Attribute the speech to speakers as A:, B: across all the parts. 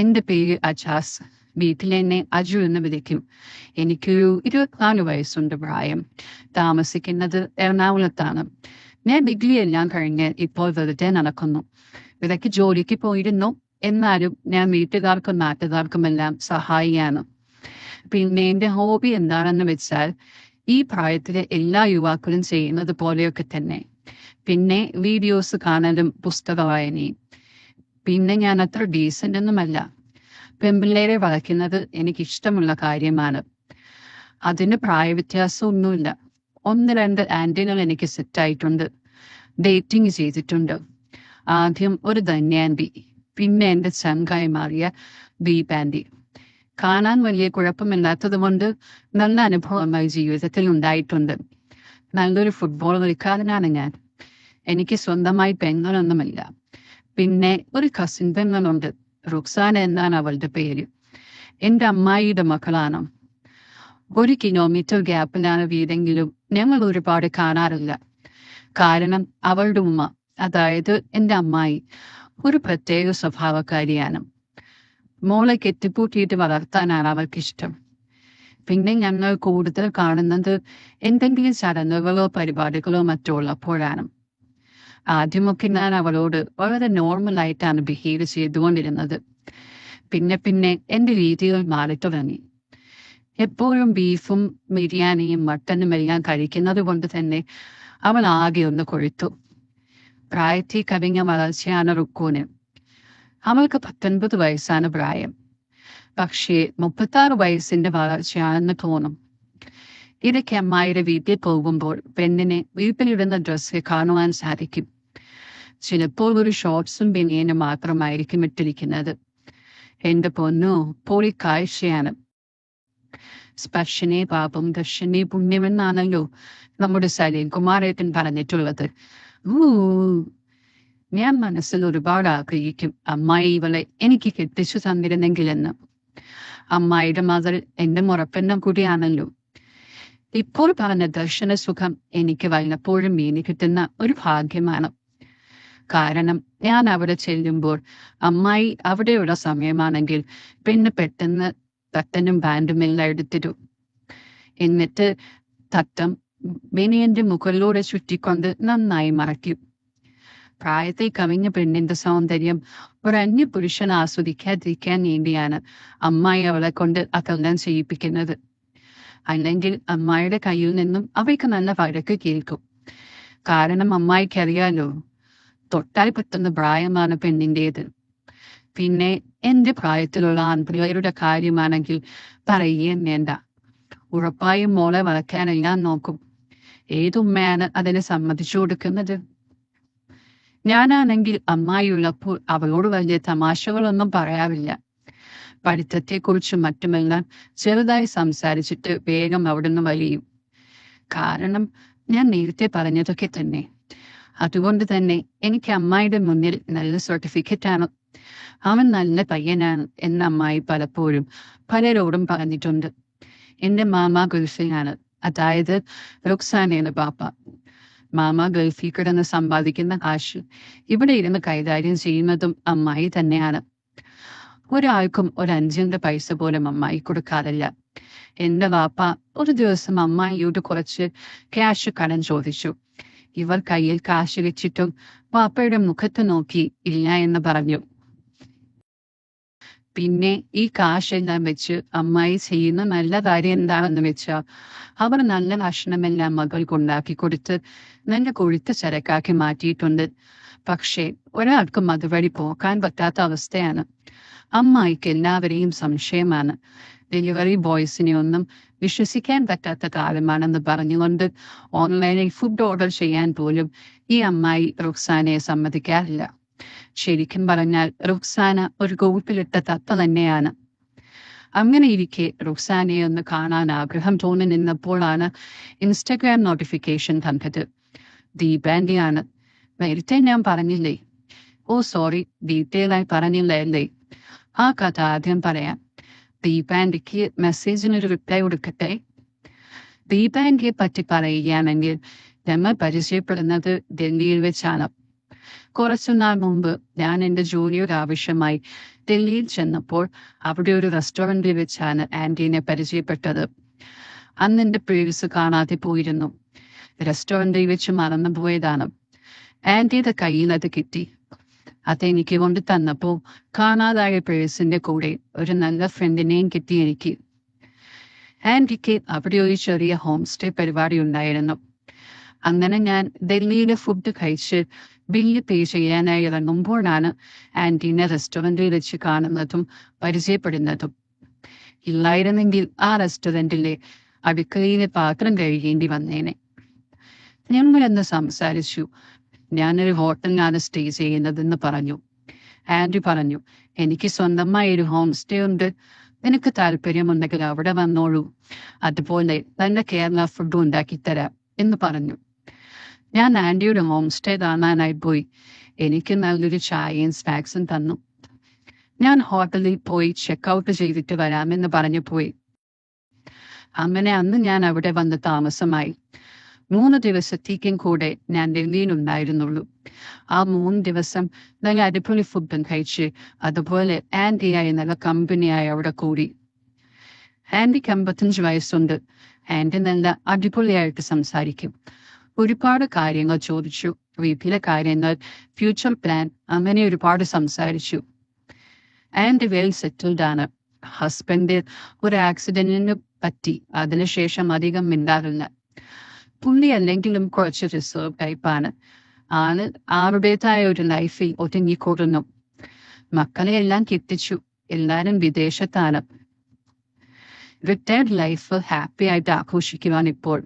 A: എൻ്റെ പേര് അജാസ്. വീട്ടിലെന്നെ അജു എന്ന് വിളിക്കും. എനിക്കൊരു 24 വയസ്സുണ്ട് പ്രായം. താമസിക്കുന്നത് എറണാകുളത്താണ്. ഞാൻ ഡിഗ്രി എല്ലാം കഴിഞ്ഞ് ഇപ്പോൾ വെറുതെ നടക്കുന്നു. ഇടയ്ക്ക് ജോലിക്ക് പോയിരുന്നു. എന്നാലും ഞാൻ വീട്ടുകാർക്കും നാട്ടുകാർക്കുമെല്ലാം സഹായിയാണ്. പിന്നെ എൻ്റെ ഹോബി എന്താണെന്ന് വെച്ചാൽ ഈ പ്രായത്തിലെ എല്ലാ യുവാക്കളും ചെയ്യുന്നത് പോലെയൊക്കെ തന്നെ. പിന്നെ വീഡിയോസ് കാണലും പുസ്തക വായനയും. പിന്നെ ഞാൻ അത്ര ഡീസൻ്റ് ഒന്നുമല്ല. പെൺപിള്ളേരെ വളയ്ക്കുന്നത് എനിക്കിഷ്ടമുള്ള കാര്യമാണ്. അതിന് പ്രായവ്യത്യാസമൊന്നുമില്ല. 1-2 ആൻറ്റികൾ എനിക്ക് സെറ്റായിട്ടുണ്ട്. ഡേറ്റിംഗ് ചെയ്തിട്ടുണ്ട്. ആദ്യം ഒരു ധന്യാൻറ്റി, പിന്നെ എൻ്റെ ചങ്കായി മാറിയ ദീപാൻറ്റി. കാണാൻ വലിയ കുഴപ്പമില്ലാത്തത് കൊണ്ട് നല്ല അനുഭവമായി ജീവിതത്തിൽ ഉണ്ടായിട്ടുണ്ട്. നല്ലൊരു ഫുട്ബോൾ കളിക്കാരനാണ് ഞാൻ. എനിക്ക് സ്വന്തമായി പെങ്ങളൊന്നുമില്ല. പിന്നെ ഒരു കസിൻ പെങ്ങളുണ്ട്. റുക്സാന എന്നാണ് അവളുടെ പേര്. എൻ്റെ അമ്മായിയുടെ മക്കളാണ്. 1 കിലോമീറ്റർ ഗ്യാപ്പിലാണ് വീടെങ്കിലും ഞങ്ങൾ ഒരുപാട് കാണാറില്ല. കാരണം അവളുടെ ഉമ്മ, അതായത് എൻ്റെ അമ്മായി, ഒരു പ്രത്യേക സ്വഭാവക്കാരിയാണ്. മോളെ കെട്ടിപ്പൂട്ടിയിട്ട് വളർത്താനാണ് അവൾക്കിഷ്ടം. പിന്നെ ഞങ്ങൾ കൂടുതൽ കാണുന്നത് എന്തെങ്കിലും ചടങ്ങുകളോ പരിപാടികളോ മറ്റോ ഉള്ളപ്പോഴാണ്. ആദ്യമൊക്കെ ഞാൻ അവളോട് വളരെ നോർമലായിട്ടാണ് ബിഹേവ് ചെയ്തുകൊണ്ടിരുന്നത്. പിന്നെ എൻ്റെ രീതികൾ മാറി തുടങ്ങി. എപ്പോഴും ബീഫും ബിരിയാണിയും മട്ടനും എല്ലാം കഴിക്കുന്നത് കൊണ്ട് തന്നെ അവൾ ആകെ ഒന്ന് കൊഴുത്തു. പ്രായത്തിൽ കവിഞ്ഞ വളർച്ചയാണ് റുക്കൂന്. അവൾക്ക് 19 വയസ്സാണ് പ്രായം. പക്ഷേ 36 വയസ്സിന്റെ വളർച്ചയാണെന്ന് തോന്നും. ഇടയ്ക്ക് അമ്മായിയുടെ വീട്ടിൽ പോകുമ്പോൾ പെണ്ണിനെ വീട്ടിലിടുന്ന ഡ്രസ്സ് കാണുവാൻ സാധിക്കും. ചിലപ്പോൾ ഒരു ഷോർട്ട്സും ബനിയനും മാത്രമായിരിക്കും ഇട്ടിരിക്കുന്നത്. എൻ്റെ പൊന്നോ, പൊളി കാഴ്ചയാണ്. സ്പർശനെ പാപം ദർശനെ പുണ്യമെന്നാണല്ലോ നമ്മുടെ സലീം കുമാരേട്ടൻ പറഞ്ഞിട്ടുള്ളത്. ഞാൻ മനസ്സിൽ ഒരുപാട് ആഗ്രഹിക്കും അമ്മായി ഇവളെ എനിക്ക് കെട്ടിച്ചു തന്നിരുന്നെങ്കിലെന്ന്. അമ്മായിയുടെ മകൾ എൻ്റെ മുറപ്പെണ്ണം കൂടിയാണല്ലോ. ഇപ്പോൾ പറഞ്ഞ ദർശന സുഖം എനിക്ക് വല്ലപ്പോഴും വീണി കിട്ടുന്ന ഒരു ഭാഗ്യമാണ്. കാരണം ഞാൻ അവിടെ ചെല്ലുമ്പോൾ അമ്മായി അവിടെയുള്ള സമയമാണെങ്കിൽ പിന്നെ പെട്ടെന്ന് തട്ടനും ബാൻഡും എല്ലാം എടുത്തിടും. എന്നിട്ട് തട്ടം ബനിയന്റെ മുകളിലൂടെ ചുറ്റിക്കൊണ്ട് നന്നായി മറയ്ക്കും. പ്രായത്തെ കവിഞ്ഞ പെണ്ണിന്റെ സൗന്ദര്യം ഒരു അന്യ പുരുഷൻ ആസ്വദിക്കാതിരിക്കാൻ വേണ്ടിയാണ് അമ്മായി അവളെ കൊണ്ട് അതെല്ലാം ചെയ്യിപ്പിക്കുന്നത്. അല്ലെങ്കിൽ അമ്മായിയുടെ കയ്യിൽ നിന്നും അവയ്ക്ക് നല്ല വഴക്ക് കേൾക്കും. കാരണം അമ്മായിക്കറിയാലോ, തൊട്ടാൽ പറ്റുന്ന പ്രായമാണ് പെണ്ണിൻ്റേത്. പിന്നെ എൻ്റെ പ്രായത്തിലുള്ള ആൺപിള്ളേരുടെ കാര്യമാണെങ്കിൽ പറയുകയും വേണ്ട. ഉറപ്പായും മോളെ വളയ്ക്കാനെല്ലാം നോക്കും. ഏതുമ്മയാണ് അതിനെ സമ്മതിച്ചു കൊടുക്കുന്നത്? ഞാനാണെങ്കിൽ അമ്മായിയുള്ളപ്പോൾ അവളോട് വലിയ തമാശകളൊന്നും പറയാറില്ല. പഠിത്തത്തെക്കുറിച്ചും മറ്റുമെല്ലാം ചെറുതായി സംസാരിച്ചിട്ട് വേഗം അവിടുന്ന് വലിയും. കാരണം ഞാൻ നേരത്തെ പറഞ്ഞതൊക്കെ തന്നെ. അതുകൊണ്ട് തന്നെ എനിക്ക് അമ്മായിയുടെ മുന്നിൽ നല്ല സർട്ടിഫിക്കറ്റാണ്. അവൻ നല്ല പയ്യനാണ് എന്ന് അമ്മായി പലപ്പോഴും പലരോടും പറഞ്ഞിട്ടുണ്ട്. എൻ്റെ മാമ ഗൾഫിലാണ്, അതായത് റുക്സാനയുടെ പാപ്പ. മാമ ഗൾഫിൽ കിടന്ന് സമ്പാദിക്കുന്ന കാശ് ഇവിടെ ഇരുന്ന് കൈകാര്യം ചെയ്യുന്നതും അമ്മായി തന്നെയാണ്. ഒരാൾക്കും ഒരു 5 പൈസ പോലും അമ്മായി കൊടുക്കാറില്ല. എൻ്റെ വാപ്പ ഒരു ദിവസം അമ്മായിയോട് കുറച്ച് ക്യാഷ് കടം ചോദിച്ചു. ഇവർ കയ്യിൽ കാശ് വെച്ചിട്ടും വാപ്പയുടെ മുഖത്ത് നോക്കി ഇല്ല എന്ന് പറഞ്ഞു. പിന്നെ ഈ കാശെല്ലാം വെച്ച് അമ്മായി ചെയ്യുന്ന നല്ല കാര്യം എന്താണെന്ന് വെച്ചാൽ അവർ നല്ല ഭക്ഷണമെല്ലാം മകൾക്കുണ്ടാക്കി കൊടുത്ത് നല്ല കൊഴുത്ത ചരക്കാക്കി മാറ്റിയിട്ടുണ്ട്. പക്ഷേ ഒരാൾക്കും അതുവഴി പോകാൻ പറ്റാത്ത അവസ്ഥയാണ്. അമ്മായിക്ക് എല്ലാവരെയും സംശയമാണ്. ഡെലിവറി ബോയ്സിനെ ഒന്നും വിശ്വസിക്കാൻ പറ്റാത്ത കാലമാണെന്ന് പറഞ്ഞുകൊണ്ട് ഓൺലൈനിൽ ഫുഡ് ഓർഡർ ചെയ്യാൻ പോലും ഈ അമ്മായി റുക്സാനയെ സമ്മതിക്കാറില്ല. ശരിക്കും പറഞ്ഞാൽ റുക്സാന ഒരു കൂട്ടിലിട്ട തത്ത തന്നെയാണ്. അങ്ങനെ ഇരിക്കെ റുക്സാനയെ ഒന്ന് കാണാൻ ആഗ്രഹം തോന്നി നിന്നപ്പോഴാണ് ഇൻസ്റ്റഗ്രാം നോട്ടിഫിക്കേഷൻ കണ്ടത്. ദീപാൻറ്റിയാണ്. നേരത്തെ ഞാൻ പറഞ്ഞില്ലേ? ഓ സോറി, ഡീറ്റെയിലായി പറഞ്ഞില്ല അല്ലേ? ആ കഥ ആദ്യം പറയാം. ദീപാൻറ്റിക്ക് മെസ്സേജിനൊരു റിപ്ലൈ കൊടുക്കട്ടെ. ദീപാൻറ്റിയെ പറ്റി പറയുകയാണെങ്കിൽ ഞങ്ങൾ പരിചയപ്പെടുന്നത് ഡൽഹിയിൽ വെച്ചാണ്. കുറച്ചുനാൾ മുമ്പ് ഞാൻ എൻ്റെ ജോലിയുടെ ആവശ്യമായി ഡൽഹിയിൽ ചെന്നപ്പോൾ അവിടെ ഒരു റെസ്റ്റോറൻറ്റിൽ വെച്ചാണ് ആൻറ്റീനെ പരിചയപ്പെട്ടത്. അന്ന് എൻ്റെ പേഴ്സ് കാണാതെ പോയിരുന്നു. റെസ്റ്റോറൻറ്റിൽ വെച്ച് മറന്നു പോയതാണ്. ആൻറ്റിയുടെ കയ്യിൽ അത് കിട്ടി. അതെനിക്ക് കൊണ്ട് തന്നപ്പോൾ കാണാതായ പേഴ്സിന്റെ കൂടെ ഒരു നല്ല ഫ്രണ്ടിനെയും കിട്ടി എനിക്ക്. ആൻറ്റിക്ക് അവിടെ ഒരു ചെറിയ ഹോം സ്റ്റേ പരിപാടി ഉണ്ടായിരുന്നു. അങ്ങനെ ഞാൻ ഡൽഹിയിലെ ഫുഡ് കഴിച്ച് ബില്ല് പേ ചെയ്യാനായി ഇറങ്ങുമ്പോഴാണ് ആൻറ്റീനെ റെസ്റ്റോറൻറ്റിൽ വെച്ച് കാണുന്നതും പരിചയപ്പെടുന്നതും. ഇല്ലായിരുന്നെങ്കിൽ ആ റെസ്റ്റോറൻറ്റിലെ അടുക്കളയിലെ പാത്രം കഴുകേണ്ടി വന്നേനെ. ഞങ്ങളെന്ന് സംസാരിച്ചു. ഞാനൊരു ഹോട്ടലിലാണ് സ്റ്റേ ചെയ്യുന്നതെന്ന് പറഞ്ഞു. ആൻറ്റി പറഞ്ഞു, എനിക്ക് സ്വന്തമായി ഒരു ഹോം സ്റ്റേ ഉണ്ട്, നിനക്ക് താല്പര്യമുണ്ടെങ്കിൽ അവിടെ വന്നോളൂ, അതുപോലെ നല്ല കേരള ഫുഡ് ഉണ്ടാക്കിത്തരാം എന്ന് പറഞ്ഞു. ഞാൻ ആൻറ്റിയുടെ ഹോം സ്റ്റേ കാണാനായി പോയി. എനിക്ക് നല്ലൊരു ചായയും സ്നാക്സും തന്നു. ഞാൻ ഹോട്ടലിൽ പോയി ചെക്ക് ചെയ്തിട്ട് വരാമെന്ന് പറഞ്ഞു പോയി. അങ്ങനെ അന്ന് ഞാൻ അവിടെ വന്ന് താമസമായി. 3 ദിവസത്തേക്കും കൂടെ ഞാൻ ഡൽഹിയിലുണ്ടായിരുന്നുള്ളൂ. ആ 3 ദിവസം നല്ല അടിപൊളി ഫുഡും കഴിച്ച് അതുപോലെ ആൻറ്റിയായി നല്ല കമ്പനിയായി അവിടെ കൂടി. ആൻറ്റിക്ക് 55 വയസ്സുണ്ട്. ആൻറ്റി നല്ല അടിപൊളിയായിട്ട് സംസാരിക്കും. ഒരുപാട് കാര്യങ്ങൾ ചോദിച്ചു. വീട്ടിലെ കാര്യങ്ങൾ, ഫ്യൂച്ചർ പ്ലാൻ, അങ്ങനെ ഒരുപാട് സംസാരിച്ചു. ആൻറ്റി വെൽ സെറ്റിൽഡ് ആണ്. ഹസ്ബൻഡ് ഒരു ആക്സിഡന്റിന് പറ്റി. അതിനുശേഷം അധികം മിണ്ടാറില്ല. പുള്ളി അല്ലെങ്കിലും കുറച്ച് റിസർവ് ടൈപ്പാണ്. ആരുടേതായ ഒരു ലൈഫിൽ ഒതുങ്ങിക്കൂടുന്നു. മക്കളെ എല്ലാം കെട്ടിച്ചു. എല്ലാരും വിദേശത്താണ്. റിട്ടയർഡ് ലൈഫ് ഹാപ്പി ആയിട്ട് ആഘോഷിക്കുവാൻ ഇപ്പോൾ.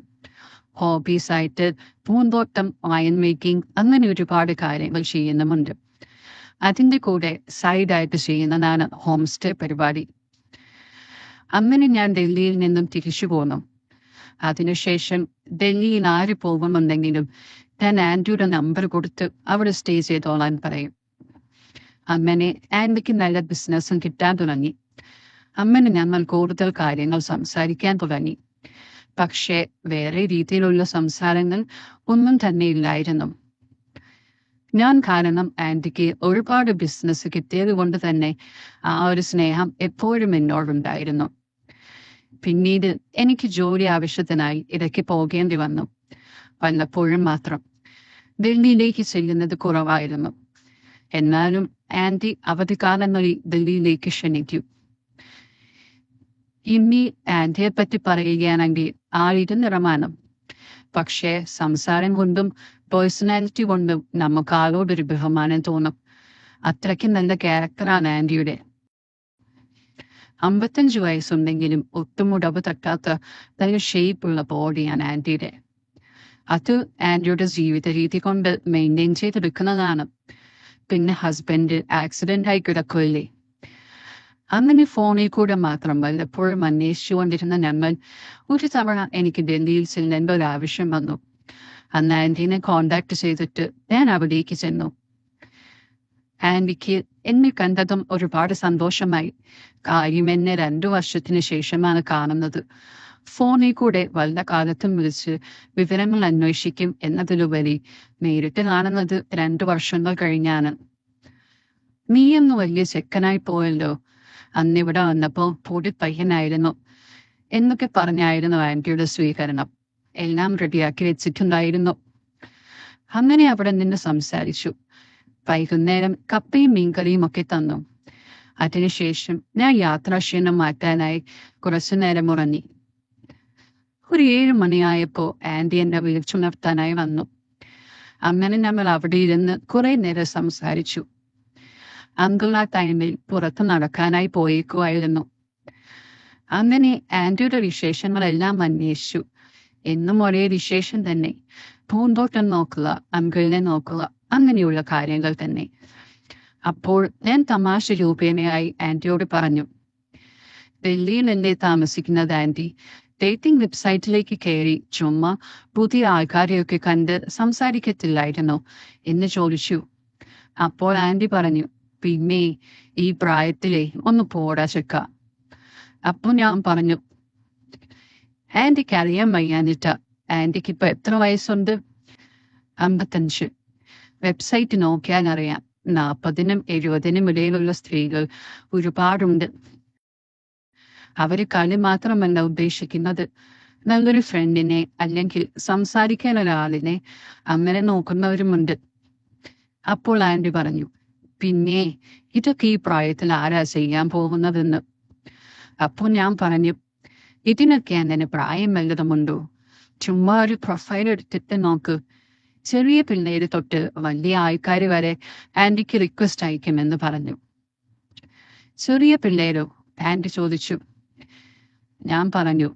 A: ഹോബീസ് ആയിട്ട് പൂന്തോട്ടം, വൈൻ മേക്കിംഗ്, അങ്ങനെ ഒരുപാട് കാര്യങ്ങൾ ചെയ്യുന്നുമുണ്ട്. അതിൻ്റെ കൂടെ സൈഡായിട്ട് ചെയ്യുന്നതാണ് ഹോം സ്റ്റേ പരിപാടി. അങ്ങനെ ഞാൻ ഡൽഹിയിൽ നിന്നും തിരിച്ചു പോന്നു. അതിനുശേഷം ഡൽഹിയിൽ ആര് പോകുന്നുണ്ടെങ്കിലും ഞാൻ ആൻറ്റിയുടെ നമ്പർ കൊടുത്ത് അവിടെ സ്റ്റേ ചെയ്തോളാൻ പറയും. അങ്ങനെ ആൻറ്റിക്ക് നല്ല ബിസിനസ്സും കിട്ടാൻ തുടങ്ങി. അങ്ങനെ ഞങ്ങൾ കൂടുതൽ കാര്യങ്ങൾ സംസാരിക്കാൻ തുടങ്ങി. പക്ഷേ വേറെ രീതിയിലുള്ള സംസാരങ്ങൾ ഒന്നും തന്നെ ഇല്ലായിരുന്നു. ഞാൻ കാരണം ആൻറ്റിക്ക് ഒരുപാട് ബിസിനസ് കിട്ടിയത് കൊണ്ട് തന്നെ ആ ഒരു സ്നേഹം എപ്പോഴും എന്നോടുണ്ടായിരുന്നു. പിന്നീട് എനിക്ക് ജോലി ആവശ്യത്തിനായി ഇടയ്ക്ക് പോകേണ്ടി വന്നു. വല്ലപ്പോഴും മാത്രം. ഡൽഹിയിലേക്ക് ചെല്ലുന്നത് കുറവായിരുന്നു. എന്നാലും ആൻറ്റി അവധിക്കാലങ്ങളിൽ ഡൽഹിയിലേക്ക് ക്ഷണിക്കും. ഇനി ആൻറ്റിയെ പറ്റി പറയുകയാണെങ്കിൽ ആളിരുനിറമാണ്. പക്ഷേ സംസാരം കൊണ്ടും പേഴ്സണാലിറ്റി കൊണ്ടും നമുക്ക് ആളോടൊരു ബഹുമാനം തോന്നും. അത്രയ്ക്ക് നല്ല ക്യാരക്ടറാണ് ആൻറ്റിയുടെ. 55 വയസ്സുണ്ടെങ്കിലും ഒട്ടും ഉടവ് തട്ടാത്ത നല്ല ഷേപ്പുള്ള ബോഡിയാണ് ആൻറ്റിയുടെ. അത് ആൻറ്റിയുടെ ജീവിത രീതി കൊണ്ട് മെയിൻറ്റെയിൻ ചെയ്തെടുക്കുന്നതാണ്. പിന്നെ ഹസ്ബൻഡ് ആക്സിഡന്റ് ആയി കിടക്കുകയില്ലേ. അങ്ങനെ ഫോണിൽ കൂടെ മാത്രം വല്ലപ്പോഴും അന്വേഷിച്ചുകൊണ്ടിരുന്ന ഞങ്ങൾ ഒരു തവണ എനിക്ക് ഡൽഹിയിൽ ചെല്ലേണ്ട ഒരു ആവശ്യം വന്നു. അന്ന് ആൻറ്റീനെ കോണ്ടാക്ട് ചെയ്തിട്ട് ഞാൻ അവിടേക്ക് ചെന്നു. ആൻറ്റിക്ക് എന്നെ കണ്ടതും ഒരുപാട് സന്തോഷമായി. കാര്യം എന്നെ 2 വർഷത്തിന് ശേഷമാണ് കാണുന്നത്. ഫോണിൽ കൂടെ വല്ല കാലത്തും വിളിച്ച് വിവരങ്ങൾ അന്വേഷിക്കും എന്നതിലുപരി നേരിട്ട് കാണുന്നത് 2 വർഷങ്ങൾ കഴിഞ്ഞാണ്. നീയൊന്ന് വലിയ ചെക്കനായി പോയല്ലോ, അന്നിവിടെ വന്നപ്പോ പൊടി പയ്യനായിരുന്നു എന്നൊക്കെ പറഞ്ഞായിരുന്നു ആൻറ്റിയുടെ സ്വീകരണം. എല്ലാം റെഡിയാക്കി വെച്ചിട്ടുണ്ടായിരുന്നു. അങ്ങനെ അവിടെ നിന്ന് സംസാരിച്ചു. വൈകുന്നേരം കപ്പയും മീൻകറിയും ഒക്കെ തന്നു. അതിനുശേഷം ഞാൻ യാത്രാക്ഷീണം മാറ്റാനായി കുറച്ചു നേരം ഉറങ്ങി. ഒരു 7 മണിയായപ്പോ ആൻറ്റി എന്നെ വിളിച്ചുണർത്താനായി വന്നു. അങ്ങനെ നമ്മൾ അവിടെ ഇരുന്ന് കുറെ നേരം സംസാരിച്ചു. അങ്കിൾ ആ ടൈമിൽ പുറത്ത് നടക്കാനായി പോയേക്കുമായിരുന്നു. അങ്ങനെ ആൻറ്റിയുടെ വിശേഷങ്ങളെല്ലാം അന്വേഷിച്ചു. എന്നും ഒരേ വിശേഷം തന്നെ. പൂന്തോട്ടം നോക്കുക, അങ്കിളിനെ നോക്കുക, അങ്ങനെയുള്ള കാര്യങ്ങൾ തന്നെ. അപ്പോൾ ഞാൻ തമാശ രൂപേണയായി ആൻറ്റിയോട് പറഞ്ഞു, ഡൽഹിയിലല്ലേ താമസിക്കുന്നത് ആൻറ്റി? ഡേറ്റിംഗ് വെബ്സൈറ്റിലേക്ക് കയറി ചുമ്മാ പുതിയ ആൾക്കാരെയൊക്കെ കണ്ട് സംസാരിക്കത്തില്ലായിരുന്നോ എന്ന് ചോദിച്ചു. അപ്പോൾ ആൻറ്റി പറഞ്ഞു, പിന്നെ ഈ പ്രായത്തിലെ ഒന്ന് പോടാ ചെക്ക. അപ്പൊ ഞാൻ പറഞ്ഞു, ആൻറ്റിക്ക് അറിയാൻ വയ്യാനിട്ട. ആൻറ്റിക്ക് ഇപ്പൊ എത്ര വയസ്സുണ്ട്? 55. വെബ്സൈറ്റ് നോക്കിയാൽ അറിയാം. 40-നും 70-നും ഇടയിലുള്ള സ്ത്രീകൾ ഒരുപാടുണ്ട്. അവര് കളി മാത്രമല്ല ഉദ്ദേശിക്കുന്നത്, നല്ലൊരു ഫ്രണ്ടിനെ അല്ലെങ്കിൽ സംസാരിക്കാൻ ഒരാളിനെ അങ്ങനെ നോക്കുന്നവരുമുണ്ട്. അപ്പോൾ ആൻറ്റി പറഞ്ഞു, പിന്നെ ഇതൊക്കെ ഈ പ്രായത്തിൽ ആരാ ചെയ്യാൻ പോകുന്നതെന്ന്. അപ്പോൾ ഞാൻ പറഞ്ഞു, ഇതിനൊക്കെ അങ്ങനെ പ്രായം വല്ലതുമുണ്ടോ? ചുമ്മാ ഒരു പ്രൊഫൈൽ എടുത്തിട്ട് നോക്ക്. ചെറിയ പിള്ളേര് തൊട്ട് വലിയ ആൾക്കാർ വരെ ആൻറ്റിക്ക് റിക്വസ്റ്റ് അയക്കുമെന്ന് പറഞ്ഞു. ചെറിയ പിള്ളേരോ? ആൻറ്റി ചോദിച്ചു. ഞാൻ പറഞ്ഞു,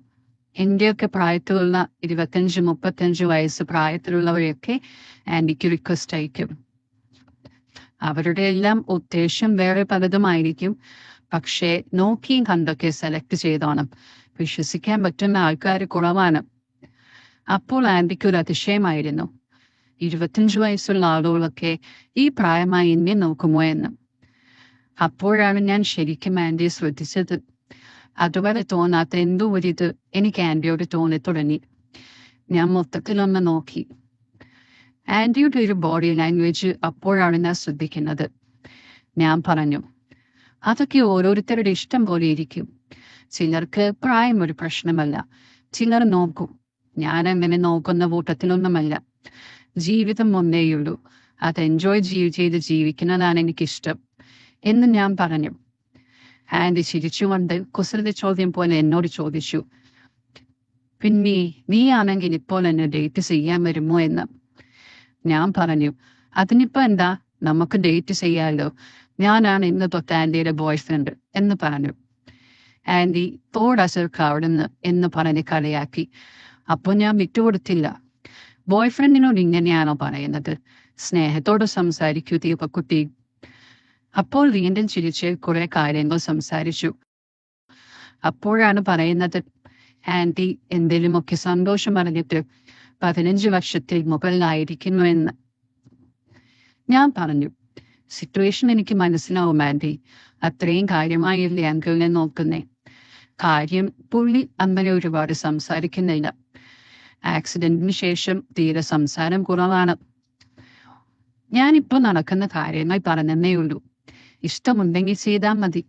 A: എന്റെയൊക്കെ പ്രായത്തിലുള്ള 25-35 വയസ്സ് പ്രായത്തിലുള്ളവരെയൊക്കെ ആൻറ്റിക്ക് റിക്വസ്റ്റ് അയക്കും. അവരുടെ എല്ലാം ഉദ്ദേശം വേറെ പലതുമായിരിക്കും. പക്ഷേ നോക്കിയും കണ്ടൊക്കെ സെലക്ട് ചെയ്തോണം. വിശ്വസിക്കാൻ പറ്റുന്ന ആൾക്കാർ കുറവാണ്. അപ്പോൾ ആൻറ്റിക്ക് ഒരു അതിശയമായിരുന്നു, 25 വയസ്സുള്ള ആളുകളൊക്കെ ഈ പ്രായമായി എന്നെ നോക്കുമോ എന്ന്. അപ്പോഴാണ് ഞാൻ ശരിക്കും ആൻറ്റിയെ ശ്രദ്ധിച്ചത്. അതുവരെ തോന്നാത്ത എന്തോ ഒരിത് എനിക്ക് ആൻറ്റിയോട് തോന്നി തുടങ്ങി. ഞാൻ മൊത്തത്തിലൊന്ന് നോക്കി. ആൻറ്റിയുടെ ഒരു ബോഡി ലാംഗ്വേജ് അപ്പോഴാണ് ഞാൻ ശ്രദ്ധിക്കുന്നത്. ഞാൻ പറഞ്ഞു, അതൊക്കെ ഓരോരുത്തരുടെ ഇഷ്ടം പോലെ ഇരിക്കും. ചിലർക്ക് പ്രായം ഒരു പ്രശ്നമല്ല, ചിലർ നോക്കും. ഞാൻ അങ്ങനെ നോക്കുന്ന കൂട്ടത്തിലൊന്നുമല്ല. ജീവിതം ഒന്നേയുള്ളൂ, അത് എൻജോയ് ചെയ്ത് ജീവിക്കുന്നതാണ് എനിക്കിഷ്ടം എന്ന് ഞാൻ പറഞ്ഞു. ആൻറ്റി ചിരിച്ചുകൊണ്ട് കുസൃതി ചോദ്യം പോലെ എന്നോട് ചോദിച്ചു, പിന്നെ നീ ആണെങ്കിൽ ഇപ്പോൾ എന്നെ ഡേറ്റ് ചെയ്യാൻ വരുമോ എന്ന്. ഞാൻ പറഞ്ഞു, അതിനിപ്പോ എന്താ, നമുക്ക് ഡേറ്റ് ചെയ്യാമല്ലോ, ഞാനാണ് ഇന്ന് തൊട്ട് ആൻറ്റിയുടെ ബോയ് ഫ്രണ്ട് എന്ന് പറഞ്ഞു. ആൻറ്റി തോടസർക്ക് അവിടുന്ന് എന്ന് പറഞ്ഞ് കളിയാക്കി. അപ്പോൾ ഞാൻ വിട്ടുകൊടുത്തില്ല. ബോയ് ഫ്രണ്ടിനോട് ഇങ്ങനെയാണോ പറയുന്നത്? സ്നേഹത്തോട് സംസാരിക്കൂ ദീപക്കുട്ടി. അപ്പോൾ വീണ്ടും ചിരിച്ച് കുറെ കാര്യങ്ങൾ സംസാരിച്ചു. അപ്പോഴാണ് പറയുന്നത്, ആൻറ്റി എന്തെങ്കിലുമൊക്കെ സന്തോഷം അറിഞ്ഞിട്ട് 15 വർഷത്തിൽ മുകളിലായിരിക്കുന്നു എന്ന്. ഞാൻ പറഞ്ഞു, സിറ്റുവേഷൻ എനിക്ക് മനസ്സിലാവും ആൻറ്റി, അത്രയും കാര്യമായില്ലേ അങ്കിളിനെ നോക്കുന്നേ. കാര്യം പുള്ളി അങ്ങനെ ഒരുപാട് സംസാരിക്കുന്നില്ല. ആക്സിഡന്റിന് ശേഷം തീരെ സംസാരം കുറവാണ്. ഞാനിപ്പോ നടക്കുന്ന കാര്യങ്ങൾ പറഞ്ഞെന്നേ ഉള്ളൂ. ഇഷ്ടമുണ്ടെങ്കിൽ ചെയ്താൽ മതി,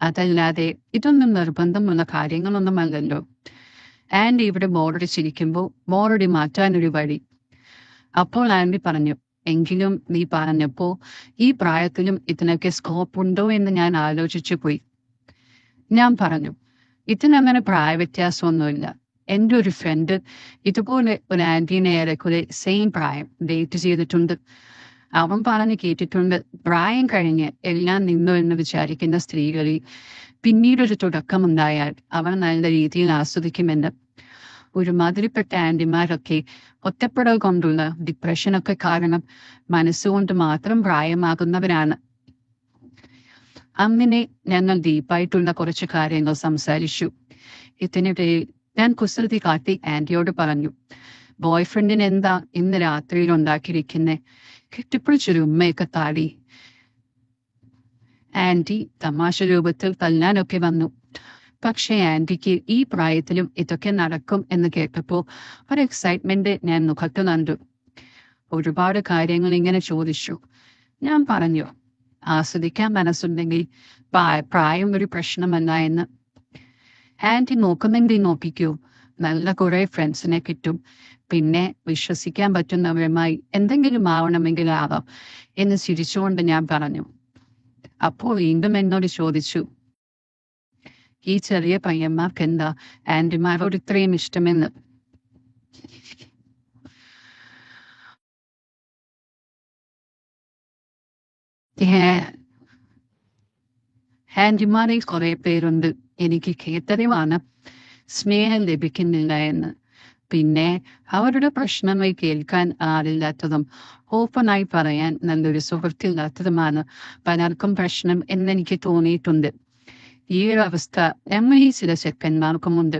A: അതല്ലാതെ ഇതൊന്നും നിർബന്ധമുള്ള കാര്യങ്ങളൊന്നുമല്ലല്ലോ. ആൻറ്റി ഇവിടെ ബോറടിച്ചിരിക്കുമ്പോൾ ബോറടി മാറ്റാനൊരു വഴി. അപ്പോൾ ആൻറ്റി പറഞ്ഞു, എങ്കിലും നീ പറഞ്ഞപ്പോ ഈ പ്രായത്തിലും ഇതിനൊക്കെ സ്കോപ്പ് ഉണ്ടോ എന്ന് ഞാൻ ആലോചിച്ചു പോയി. ഞാൻ പറഞ്ഞു, ഇതിനങ്ങനെ പ്രായ വ്യത്യാസമൊന്നുമില്ല. എൻ്റെ ഒരു ഫ്രണ്ട് ഇതുപോലെ ഒരു ആൻറ്റീനെ ഏറെക്കുറെ സെയിം പ്രായം ഡേറ്റ് ചെയ്തിട്ടുണ്ട്. അവൻ പറഞ്ഞ് കേട്ടിട്ടുണ്ട്, പ്രായം കഴിഞ്ഞ് എല്ലാം നിന്നു എന്ന് വിചാരിക്കുന്ന സ്ത്രീകളിൽ പിന്നീടൊരു തുടക്കമുണ്ടായാൽ അവർ നല്ല രീതിയിൽ ആസ്വദിക്കുമെന്ന്. ഒരുമാതിരിപ്പെട്ട ആൻറ്റിമാരൊക്കെ ഒറ്റപ്പെടൽ കൊണ്ടുള്ള ഡിപ്രഷനൊക്കെ കാരണം മനസ്സുകൊണ്ട് മാത്രം പ്രായമാകുന്നവരാണ്. അങ്ങനെ ഞങ്ങൾ ഡീപ്പായിട്ടുള്ള കുറച്ച് കാര്യങ്ങൾ സംസാരിച്ചു. ഇതിനിടയിൽ ഞാൻ കുസൃതി കാട്ടി ആൻറ്റിയോട് പറഞ്ഞു, ബോയ് ഫ്രണ്ടിന് എന്താ ഇന്ന് രാത്രിയിൽ ഉണ്ടാക്കിയിരിക്കുന്നേ? കെട്ടിപ്പിടിച്ചൊരു ഉമ്മയൊക്കെ താടി. ആൻറ്റി തമാശ രൂപത്തിൽ തല്ലാനൊക്കെ വന്നു. പക്ഷേ ആൻറ്റിക്ക് ഈ പ്രായത്തിലും ഇതൊക്കെ നടക്കും എന്ന് കേട്ടപ്പോൾ ഒരു എക്സൈറ്റ്മെന്റ് ഞാൻ മുഖത്ത് കണ്ടു. ഒരുപാട് കാര്യങ്ങൾ ഇങ്ങനെ ചോദിച്ചു. ഞാൻ പറഞ്ഞു, ആസ്വദിക്കാൻ മനസ്സുണ്ടെങ്കിൽ പ്രായം ഒരു പ്രശ്നമല്ല എന്ന്. ആൻറ്റി നോക്കുന്നെങ്കിൽ നോക്കിക്കൂ, നല്ല കുറെ ഫ്രണ്ട്സിനെ കിട്ടും. പിന്നെ വിശ്വസിക്കാൻ പറ്റുന്നവരുമായി എന്തെങ്കിലും ആവണമെങ്കിൽ ആവാം എന്ന് ചിരിച്ചുകൊണ്ട് ഞാൻ പറഞ്ഞു. അപ്പോൾ വീണ്ടും എന്നോട് ചോദിച്ചു, ഈ ചെറിയ പയ്യന്മാർക്ക് എന്താ ആൻറ്റിമാരോട് ഇത്രയും ഇഷ്ടമെന്ന്. ആൻറ്റിമാരിൽ കുറെ പേരുണ്ട്, എനിക്ക് കേട്ടറിവാണ്, സ്നേഹം ലഭിക്കുന്നില്ല എന്ന്. പിന്നെ അവരുടെ പ്രശ്നമായി കേൾക്കാൻ ആളില്ലാത്തതും ഓപ്പണായി പറയാൻ നല്ലൊരു സുഹൃത്തില്ലാത്തതുമാണ് പലർക്കും പ്രശ്നം എന്നെനിക്ക് തോന്നിയിട്ടുണ്ട്. ഈ ഒരു അവസ്ഥ നമ്മളിൽ ചില ചെക്കന്മാർക്കുമുണ്ട്.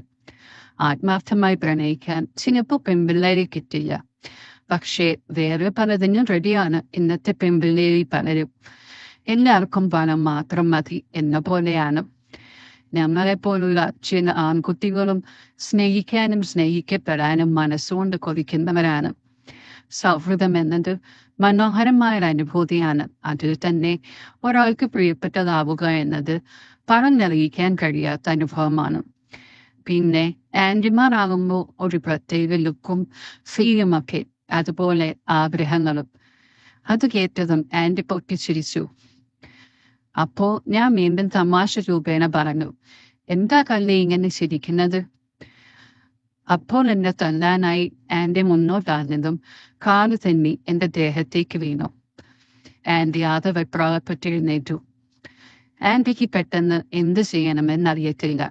A: ആത്മാർത്ഥമായി പ്രണയിക്കാൻ ചിലപ്പോൾ പെൺപിള്ളേരെ കിട്ടില്ല. പക്ഷേ വേറെ പലതിനും റെഡിയാണ് ഇന്നത്തെ പെൺപിള്ളേരിൽ പലരും. എല്ലാവർക്കും പണം മാത്രം മതി എന്ന പോലെയാണ്. നമ്മളെ പോലുള്ള ചില ആൺകുട്ടികളും സ്നേഹിക്കാനും സ്നേഹിക്കപ്പെടാനും മനസ്സുകൊണ്ട് കൊതിക്കുന്നവരാണ്. സൗഹൃദം എന്നത് മനോഹരമായൊരു അനുഭൂതിയാണ്. അതിൽ തന്നെ ഒരാൾക്ക് പ്രിയപ്പെട്ടതാവുക എന്നത് പറഞ്ഞറിയിക്കാൻ കഴിയാത്ത അനുഭവമാണ്. പിന്നെ ആൻറ്റിമാരാകുമ്പോൾ ഒരു പ്രത്യേക ലുക്കും ഫീലുമൊക്കെ, അതുപോലെ ആഗ്രഹങ്ങളും. അത് കേട്ടതും ആൻറ്റി പൊട്ടിച്ചിരിച്ചു. അപ്പോ ഞാൻ വീണ്ടും തമാശ രൂപേണ പറഞ്ഞു, എന്താ കള്ളി ഇങ്ങനെ ചിരിക്കുന്നത്? അപ്പോൾ എന്നെ തല്ലാനായി ആൻറ്റി മുന്നോട്ടാഞ്ഞതും കാല് തെന്നി എന്റെ ദേഹത്തേക്ക് വീണു. ആൻറ്റി ആകെ വെപ്രാളപ്പെട്ടിരുന്നേറ്റു. ആൻറ്റിക്ക് പെട്ടെന്ന് എന്ത് ചെയ്യണമെന്നറിയത്തില്ല.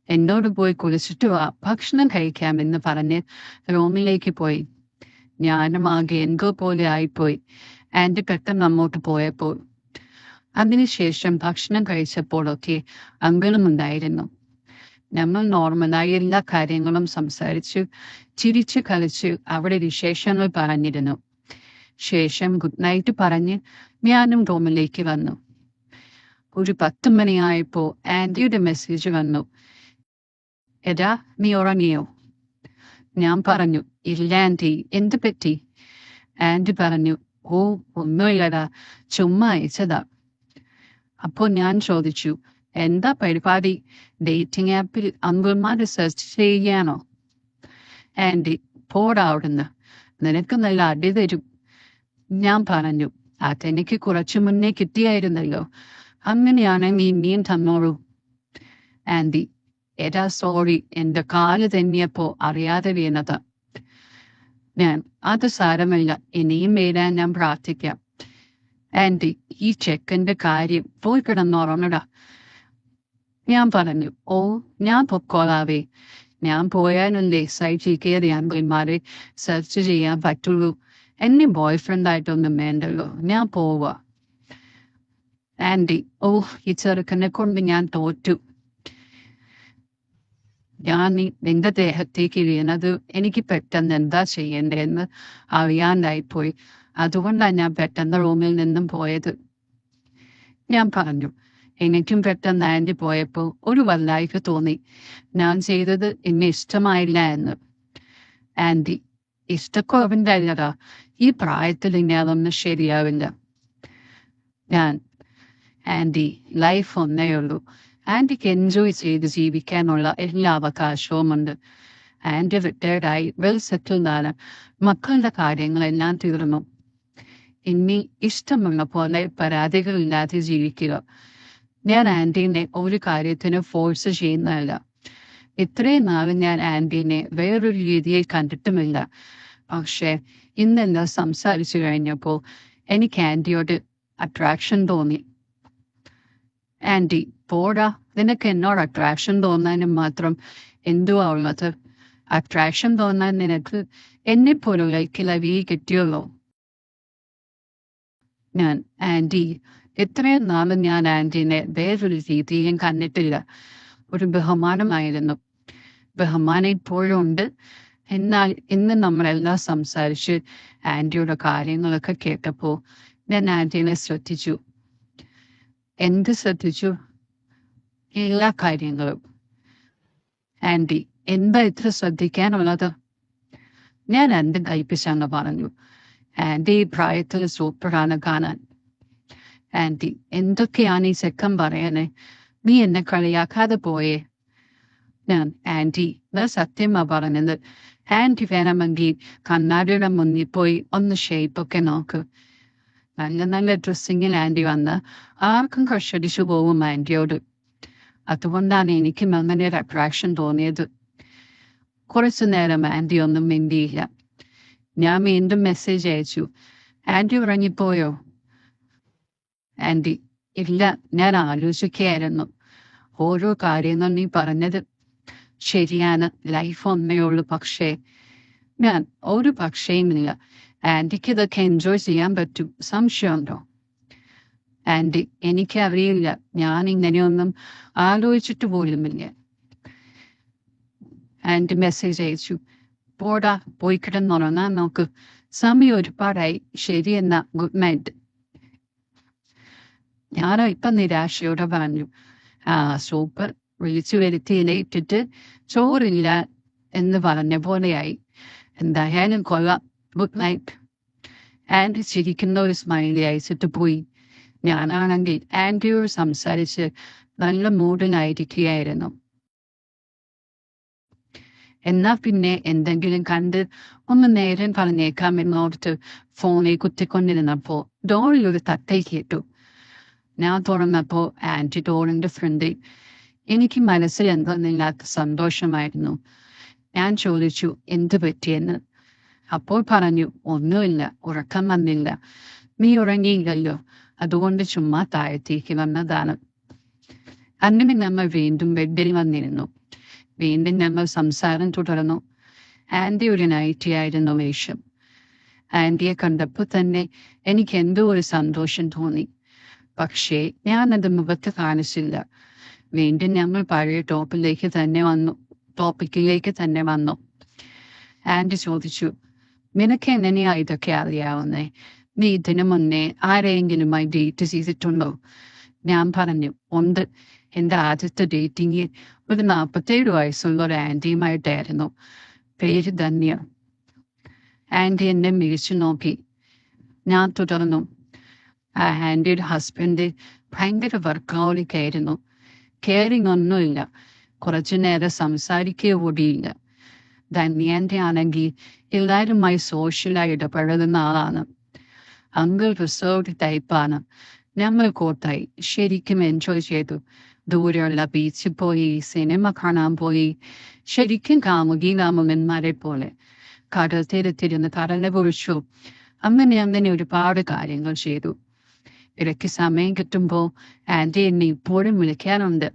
A: എന്നോട് പോയി കുളിച്ചിട്ട് വാ, ഭക്ഷണം കഴിക്കാമെന്ന് പറഞ്ഞ് റൂമിലേക്ക് പോയി. ഞാനും ആകെ എന്തോ പോലെ ആയിപ്പോയി ആൻറ്റി പെട്ടെന്ന് അങ്ങോട്ട് പോയപ്പോൾ. അതിനുശേഷം ഭക്ഷണം കഴിച്ചപ്പോഴൊക്കെ അങ്കിളും ഉണ്ടായിരുന്നു. നമ്മൾ നോർമലായി എല്ലാ കാര്യങ്ങളും സംസാരിച്ച് ചിരിച്ച് കളിച്ച് അവിടെ വിശേഷങ്ങൾ പറഞ്ഞിരുന്നു. ശേഷം ഗുഡ് നൈറ്റ് പറഞ്ഞ് ഞാനും റൂമിലേക്ക് വന്നു. ഒരു 10 മണിയായപ്പോ ആൻറ്റിയുടെ മെസ്സേജ് വന്നു. എടാ, നീ ഉറങ്ങിയോ? ഞാൻ പറഞ്ഞു, ഇല്ല ആൻറ്റി, എന്ത് പറ്റി? ആൻറ്റി പറഞ്ഞു, ഓ ഒന്നുമില്ലടാ, ചുമ്മാ അയച്ചതാ. അപ്പോൾ ഞാൻ ചോദിച്ചു, എന്താ പരിപാടി? ഡേറ്റിംഗ് ആപ്പിൽ അങ്കിൾമാരെ സെർച്ച് ചെയ്യുകയാണോ? ആൻറ്റി, പോടാ അവിടുന്ന്, നിനക്ക് നല്ല അടി തരും. ഞാൻ പറഞ്ഞു, അതെനിക്ക് കുറച്ചു മുന്നേ കിട്ടിയായിരുന്നല്ലോ, അങ്ങനെയാണെങ്കിൽ ഇനിയും തന്നോളൂ. ആൻറ്റി, എടാ സോറി, എന്റെ കാല് തെന്നിയപ്പോ അറിയാതെ വീണതാ. ഞാൻ, അത് സാരമില്ല, ഇനിയും വീഴാൻ ഞാൻ പ്രാർത്ഥിക്കാം. ആൻറ്റി, ഈ ചെക്കന്റെ കാര്യം പോയി കിടന്നുറങ്ങടാ. ഞാൻ പറഞ്ഞു, ഓ ഞാൻ പൊക്കോളാവേ, ഞാൻ പോയാലല്ലേ സൈറ്റിൽ കയറി അങ്കിൾമാരെ സെർച്ച് ചെയ്യാൻ പറ്റുള്ളൂ. എന്നെ ബോയ്ഫ്രണ്ട് ആയിട്ടൊന്നും വേണ്ടല്ലോ, ഞാൻ പോവാ. ആൻറ്റി, ഓ ഈ ചെറുക്കനെ കൊണ്ട് ഞാൻ തോറ്റു. ഞാൻ നിന്റെ ദേഹത്തേക്ക് വീണത് എനിക്ക് പെട്ടെന്ന് എന്താ ചെയ്യേണ്ടതെന്ന് അറിയാണ്ടായിപ്പോയി. അതുകൊണ്ടാണ് ഞാൻ പെട്ടെന്ന് റൂമിൽ നിന്നും പോയത്. ഞാൻ പറഞ്ഞു, എനിക്കും പെട്ടെന്ന് ആൻറ്റി പോയപ്പോൾ ഒരു വല്ലായ്മ തോന്നി. ഞാൻ ചെയ്തത് എന്നെ ഇഷ്ടമായില്ല എന്ന്. ആൻറ്റി, ഇഷ്ടക്കുറവിൻ്റെ അല്ലടാ, ഈ പ്രായത്തിൽ ഇനി അതൊന്നും ശരിയാവില്ല. ഞാൻ, ആൻറ്റി, ലൈഫ് ഒന്നേ ഉള്ളൂ. ആൻറ്റിക്ക് എൻജോയ് ചെയ്ത് ജീവിക്കാനുള്ള എല്ലാ അവകാശവുമുണ്ട്. Anti റിട്ടയർഡായി well സെറ്റിൽഡാണ്. മക്കളുടെ കാര്യങ്ങളെല്ലാം തീർന്നു. ഇനി ഇഷ്ടമുള്ള പോലെ പരാതികളില്ലാതെ ജീവിക്കുക. ഞാൻ ആൻറ്റീനെ ഒരു കാര്യത്തിന് ഫോഴ്സ് ചെയ്യുന്നതല്ല. ഇത്രയും നാളും ഞാൻ ആൻറ്റീനെ വേറൊരു രീതിയിൽ കണ്ടിട്ടുമില്ല. പക്ഷെ ഇന്നെല്ലാം സംസാരിച്ചു കഴിഞ്ഞപ്പോൾ എനിക്ക് ആൻറ്റിയോട് അട്രാക്ഷൻ തോന്നി. ആൻറ്റി, പോടാ, നിനക്ക് എന്നോട് അട്രാക്ഷൻ തോന്നാനും മാത്രം എന്തുവാ ഉള്ളത്? അട്രാക്ഷൻ തോന്നാൻ നിനക്ക് എന്നെപ്പോലുള്ള കിളവിയെ കിട്ടിയുള്ളൂ. ഞാൻ, ആൻറ്റി, ഇത്രയും നാളും ഞാൻ ആൻറ്റീനെ വേറൊരു രീതിയിലും കണ്ടിട്ടില്ല. ഒരു ബഹുമാനമായിരുന്നു. ബഹുമാനം ഇപ്പോഴും ഉണ്ട്. എന്നാൽ ഇന്ന് നമ്മളെല്ലാം സംസാരിച്ച് ആൻറ്റിയുടെ കാര്യങ്ങളൊക്കെ കേട്ടപ്പോൾ ഞാൻ ആൻറ്റീനെ ശ്രദ്ധിച്ചു. എന്ത് ശ്രദ്ധിച്ചു? എല്ലാ കാര്യങ്ങളും. ആൻറ്റി, എന്താ ഇത്ര ശ്രദ്ധിക്കാനുള്ളത്? ഞാൻ എന്ത് കൽപ്പിച്ചങ്ങ് പറഞ്ഞു. ആൻറ്റി ഈ പ്രായത്തിൽ സൂപ്പറാണ് കാണാൻ. ആൻറ്റി, എന്തൊക്കെയാണ് ഈ ചെക്കൻ പറയാനെ? നീ എന്നെ കളിയാക്കാതെ പോയേ. ഞാൻ, ആൻറ്റി, ഞാൻ സത്യമാ പറഞ്ഞത്. ആൻറ്റി വേണമെങ്കിൽ കണ്ണാടിയുടെ മുന്നിൽ പോയി ഒന്ന് ഷേപ്പൊക്കെ നോക്ക്. നല്ല നല്ല ഡ്രസ്സിങ്ങിൽ ആൻറ്റി വന്ന് ആർക്കും കഷടിച്ചു പോകും ആൻറ്റിയോട്. അതുകൊണ്ടാണ് എനിക്കും അങ്ങനെ ഒരു അട്രാക്ഷൻ തോന്നിയത്. കുറച്ചു നേരം ആൻറ്റി ഒന്നും മിണ്ടിയില്ല. ഞാൻ വീണ്ടും മെസ്സേജ് അയച്ചു. ആൻറ്റി ഉറങ്ങിപ്പോയോ? ആൻറ്റി, ഇല്ല, ഞാൻ ആലോചിക്കുകയായിരുന്നു. ഓരോ കാര്യങ്ങൾ നീ പറഞ്ഞത് ശരിയാണ്, ലൈഫ് ഒന്നേ ഉള്ളൂ. പക്ഷേ ഞാൻ, ഒരു പക്ഷേയുമില്ല. ആൻറ്റിക്ക് ഇതൊക്കെ എൻജോയ് ചെയ്യാൻ പറ്റും, സംശയമുണ്ടോ? ആൻറ്റി, എനിക്കറിയില്ല, ഞാൻ ഇങ്ങനെയൊന്നും ആലോചിച്ചിട്ട് പോലുമില്ല. ആൻറ്റി മെസ്സേജ് അയച്ചു. പോടാ, പോയി കിടന്നുറങ്ങാൻ നോക്ക്, സമയം ഒരുപാടായി. ശരി എന്നാ, ഗുഡ് നൈറ്റ്. ഞാനോ ഇപ്പം നിരാശയോടെ പറഞ്ഞു. ആ സൂപ്പർ, വിളിച്ചു വരുത്തി ഇലയിട്ടിട്ട് ചോറില്ല എന്ന് പറഞ്ഞ പോലെയായി. എന്തായാലും കൊള്ളാം, ഗുഡ് നൈറ്റ്. ആൻറ്റി ചിരിക്കുന്ന ഒരു സ്മൈലി അയച്ചിട്ട് പോയി. ഞാനാണെങ്കിൽ ആൻറ്റിയോട് സംസാരിച്ച് നല്ല മൂഡിലായിരിക്കുകയായിരുന്നു. എന്നാ പിന്നെ എന്തെങ്കിലും കണ്ട് ഒന്ന് നേരം പറഞ്ഞേക്കാം എന്നോർത്ത് ഫോണിൽ കുത്തിക്കൊണ്ടിരുന്നപ്പോ ഡോറിൽ ഒരു തട്ടൽ കേട്ടു. ഞാൻ തുറന്നപ്പോ ആൻറ്റി ഡോറിന്റെ ഫ്രണ്ടിൽ. എനിക്ക് മനസ്സിൽ എന്തെന്നില്ലാത്ത സന്തോഷമായിരുന്നു. ഞാൻ ചോദിച്ചു എന്ത് പറ്റിയെന്ന്. അപ്പോൾ പറഞ്ഞു, ഒന്നുമില്ല, ഉറക്കം വന്നില്ല. നീ ഉറങ്ങിയില്ലല്ലോ, അതുകൊണ്ട് ചുമ്മാ താഴത്തേക്ക് വന്നതാണ്. അങ്ങനെ നമ്മൾ വീണ്ടും ബെഡിൽ വന്നിരുന്നു. വീണ്ടും ഞങ്ങൾ സംസാരം തുടർന്നു. ആൻറ്റി ഒരു നൈറ്റിയായിരുന്നു വേഷം. ആൻറ്റിയെ കണ്ടപ്പോൾ തന്നെ എനിക്ക് എന്തോ ഒരു സന്തോഷം തോന്നി. പക്ഷേ ഞാനത് മുഖത്ത് കാണിച്ചില്ല. വീണ്ടും ഞങ്ങൾ പഴയ ടോപ്പിക്കിലേക്ക് തന്നെ വന്നു. ആൻറ്റി ചോദിച്ചു, നിനക്ക് എങ്ങനെയാ ഇതൊക്കെ അറിയാവുന്നേ? നീ ഇതിനു മുന്നേ ആരെയെങ്കിലുമായി ഡേറ്റ് ചെയ്തിട്ടുണ്ടോ? ഞാൻ പറഞ്ഞു, ഉണ്ട്. എൻ്റെ ആദ്യത്തെ ഡേറ്റിംഗ് ഒരു 47 വയസ്സുള്ള ഒരു ആൻറ്റിയുമായിട്ടായിരുന്നു. പേര് ധന്യ. ആൻറ്റി എന്നെ മിഴിച്ചു നോക്കി. ഞാൻ തുടർന്നു, ആ ആൻറ്റിയുടെ ഹസ്ബൻഡ് ഭയങ്കര വർക്കഹോളിക് ആയിരുന്നു. കെയറിങ് ഒന്നുമില്ല. കുറച്ചു നേരം സംസാരിക്കുക കൂടിയില്ല. ധന്യാൻ്റെ ആണെങ്കിൽ എല്ലാവരുമായി സോഷ്യലായി ഇടപഴകുന്ന ആളാണ്. അങ്കിൾ റിസർവ്ഡ് ടൈപ്പാണ്. ഞങ്ങൾ കൂട്ടായി ശരിക്കും എൻജോയ് ചെയ്തു. ദൂരെയുള്ള ബീച്ചിൽ പോയി, സിനിമ കാണാൻ പോയി. ശരിക്കും കാമുകന്മാരെ പോലെ കടൽ തീരത്തിരുന്ന് കടലെ കുറിച്ചു. അങ്ങനെ ഒരുപാട് കാര്യങ്ങൾ ചെയ്തു. ഇടയ്ക്ക് സമയം കിട്ടുമ്പോൾ ആൻറ്റി എന്നെ ഇപ്പോഴും വിളിക്കാനുണ്ട്.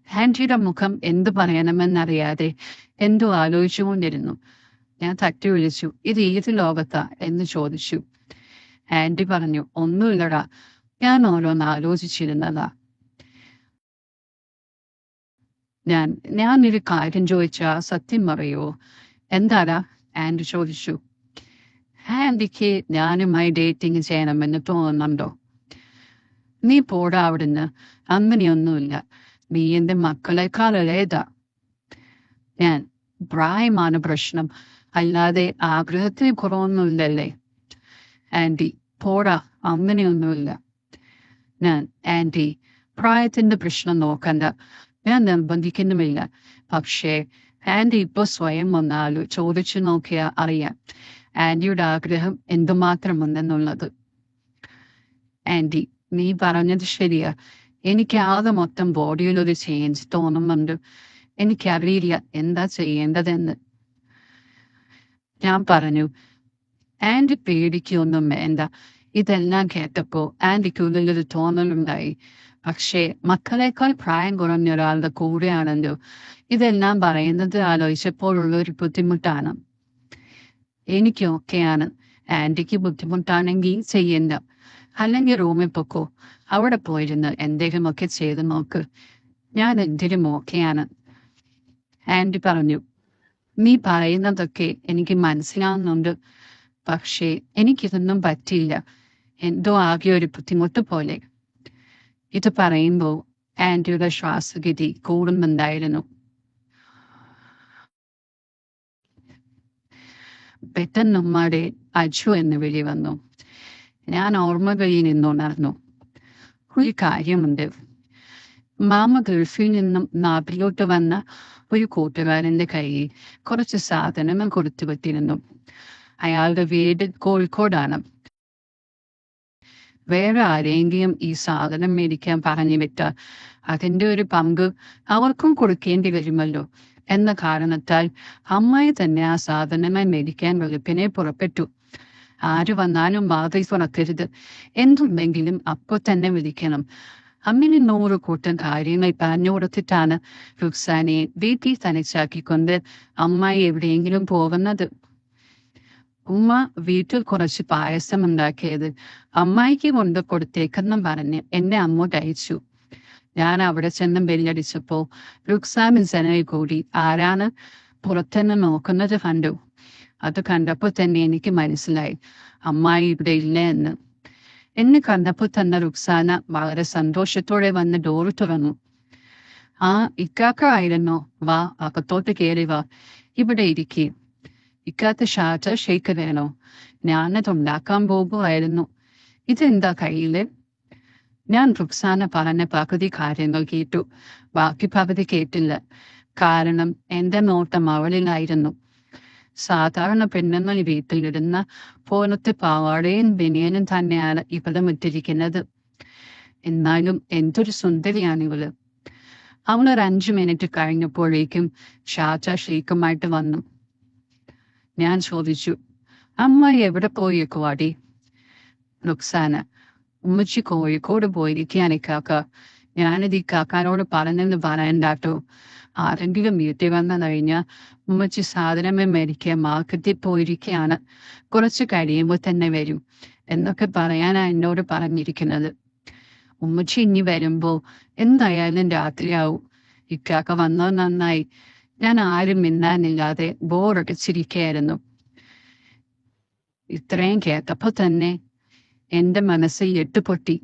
A: ആൻറ്റിയുടെ മുഖം എന്തു പറയണമെന്നറിയാതെ എന്തോ ആലോചിച്ചുകൊണ്ടിരുന്നു. ഞാൻ തട്ടി വിളിച്ചു, ഇത് ഏത് ലോകത്താ എന്ന് ചോദിച്ചു. ആൻറ്റി പറഞ്ഞു, ഒന്നുമില്ലടാ, ഞാൻ ഓരോന്ന് ആലോചിച്ചിരുന്നതാ. ഞാനൊരു കാര്യം ചോദിച്ചാ സത്യം പറയോ? എന്താടാ? ആൻറ്റി ചോദിച്ചു. ആൻറ്റിക്ക് ഞാനുമായി ഡേറ്റിംഗ് ചെയ്യണമെന്ന് തോന്നുന്നുണ്ടോ? നീ പോടാ അവിടുന്ന്, അങ്ങനെയൊന്നുമില്ല. നീ എന്റെ മക്കളെക്കാൾ ഇളയതാ. ഞാൻ, പ്രായമാണ് പ്രശ്നം, അല്ലാതെ ആഗ്രഹത്തിന് കുറവൊന്നുമില്ലല്ലേ? ആൻറ്റി, പോടാ, അങ്ങനെയൊന്നുമില്ല. ഞാൻ, ആൻറ്റി, പ്രായത്തിന്റെ പ്രശ്നം നോക്കണ്ട, ഞാൻ നിർബന്ധിക്കുന്നുമില്ല. പക്ഷേ ആൻറ്റി ഇപ്പൊ സ്വയം വന്നാലും ചോദിച്ചു നോക്കിയാൽ അറിയാം ആൻറ്റിയുടെ ആഗ്രഹം എന്തുമാത്രമുണ്ടെന്നുള്ളത്. ആൻറ്റി, നീ പറഞ്ഞത് ശരിയാ. എനിക്ക് ആകെ മൊത്തം ബോഡിയിലൊരു ചേഞ്ച് തോന്നുന്നുണ്ട്. എനിക്കറിയില്ല എന്താ ചെയ്യേണ്ടതെന്ന്. ഞാൻ പറഞ്ഞു, ആൻറ്റി പേടിക്കൊന്നും വേണ്ട. ഇതെല്ലാം കേട്ടപ്പോ ആൻറ്റിക്കുള്ളിലൊരു തോന്നലുണ്ടായി. പക്ഷേ മക്കളെക്കാൾ പ്രായം കുറഞ്ഞ ഒരാളുടെ കൂടെയാണല്ലോ ഇതെല്ലാം പറയുന്നത് ആലോചിച്ചപ്പോഴുള്ളൊരു ബുദ്ധിമുട്ടാണ്. എനിക്ക് ഓക്കെയാണ്. ആൻറ്റിക്ക് ബുദ്ധിമുട്ടാണെങ്കിൽ ചെയ്യണ്ട. അല്ലെങ്കിൽ റൂമിൽ പൊക്കോ, അവിടെ പോയിരുന്ന് എന്തെങ്കിലുമൊക്കെ ചെയ്ത് നോക്ക്. ഞാൻ എന്തിനും ഓക്കെയാണ്. ആൻറ്റി പറഞ്ഞു, നീ പറയുന്നതൊക്കെ എനിക്ക് മനസ്സിലാവുന്നുണ്ട്. പക്ഷേ എനിക്കിതൊന്നും പറ്റില്ല. എന്തോ ആകെ ഒരു ബുദ്ധിമുട്ട് പോലെ. ഇത് പറയുമ്പോൾ ആൻറ്റിയുടെ ശ്വാസഗതി കൂടുന്നുണ്ടായിരുന്നു. പെട്ടെന്ന് ഉമ്മയുടെ അച്ചു എന്ന് വിളി വന്നു. ഞാൻ ഓർമ്മകളിൽ നിന്നുണർന്നു. ഒരു കാര്യമുണ്ട്. മാമ ഗൾഫിൽ നിന്നും നാട്ടിലോട്ട് വന്ന ഒരു കൂട്ടുകാരന്റെ കയ്യിൽ കുറച്ച് സാധനങ്ങൾ കൊടുത്തു വിട്ടിരുന്നു. അയാളുടെ വീട് കോഴിക്കോടാണ്. വേറെ ആരെങ്കിലും ഈ സാധനം മേടിക്കാൻ പറഞ്ഞു വിട്ടാൽ അതിന്റെ ഒരു പങ്ക് അവർക്കും കൊടുക്കേണ്ടി വരുമല്ലോ എന്ന കാരണത്താൽ അമ്മായി തന്നെ ആ സാധനങ്ങൾ മേടിക്കാൻ വെളുപ്പിനെ പുറപ്പെട്ടു. ആര് വന്നാലും വാതിൽ തുറക്കരുത്, എന്തുണ്ടെങ്കിലും അപ്പോൾ തന്നെ വിളിക്കണം. അങ്ങനെ 100 കൂട്ടം കാര്യങ്ങൾ പറഞ്ഞു കൊടുത്തിട്ടാണ് റുക്സാനയെ വീട്ടിൽ തനിച്ചാക്കിക്കൊണ്ട് അമ്മായി എവിടെയെങ്കിലും പോകുന്നത്. ഉമ്മ വീട്ടിൽ കുറച്ച് പായസം ഉണ്ടാക്കിയത് അമ്മായിക്ക് കൊണ്ട് കൊടുത്തേക്കെന്നും പറഞ്ഞ് എന്നെ അങ്ങോട്ട് അയച്ചു. ഞാൻ അവിടെ ചെന്ന് ബെല്ലടിച്ചപ്പോ റുക്സാനും സനയും കൂടി ആരാണ് പുറത്തുനിന്ന് നോക്കുന്നത് കണ്ടു. അത് കണ്ടപ്പോൾ തന്നെ എനിക്ക് മനസ്സിലായി അമ്മായി ഇവിടെ ഇല്ല എന്ന്. എന്നെ കണ്ടപ്പോൾ തന്നെ റുക്സാന വളരെ സന്തോഷത്തോടെ വന്ന് ഡോറ് തുറന്നു. ആ ഇക്കാക്ക ആയിരുന്നോ? വാ, അകത്തോട്ട് കയറി വാ. ഇവിടെ ഇരിക്കെ. ഇക്കാലത്ത് ഷാർജ ഷേക്ക് വേണോ? ഞാനത് ഉണ്ടാക്കാൻ പോകുമായിരുന്നു. ഇതെന്താ കയ്യില്? ഞാൻ റുക്സാന പറഞ്ഞ പകുതി കാര്യങ്ങൾ കേട്ടു. ബാക്കി പകുതി കേട്ടില്ല. കാരണം എന്റെ നോട്ടം അവളിലായിരുന്നു. സാധാരണ പെണ്ണുങ്ങൾ വീട്ടിലിടുന്ന പോലത്തെ പാവാടയും ബനിയനും തന്നെയാണ് ഇവിടെ ഇട്ടിരിക്കുന്നത്. എന്നാലും എന്തൊരു സുന്ദരിയാണ് ഇവള്. അവൾ ഒരു 5 മിനിറ്റ് കഴിഞ്ഞപ്പോഴേക്കും ഷാർജ ഷെയ്ക്കുമായിട്ട് വന്നു. ഞാൻ ചോദിച്ചു, അമ്മ എവിടെ പോയേക്കുവാടി? റുക്സാന, ഉമ്മച്ചി കോഴിക്കോട് പോയിരിക്കുകയാണ് ഇക്കാക്ക. ഞാനിത് ഇക്കാക്കാനോട് പറഞ്ഞെന്ന് പറയണ്ടാട്ടോ. ആരെങ്കിലും വീട്ടിൽ വന്നു കഴിഞ്ഞാൽ ഉമ്മച്ചി സാധനമേ മേടിക്കാൻ മാർക്കറ്റിൽ പോയിരിക്കുകയാണ്, കുറച്ച് കഴിയുമ്പോൾ തന്നെ വരും എന്നൊക്കെ പറയാനാ എന്നോട് പറഞ്ഞിരിക്കുന്നത്. ഉമ്മച്ചി ഇനി വരുമ്പോ എന്തായാലും രാത്രിയാവും. ഇക്കാക്ക വന്നത് നന്നായി. ഞാൻ ആരും മിണ്ടാനില്ലാതെ ബോറടിച്ചിരിക്കുകയായിരുന്നു. ഇത്രയും കേട്ടപ്പോ തന്നെ എന്റെ മനസ്സ് എട്ടുപൊട്ടി.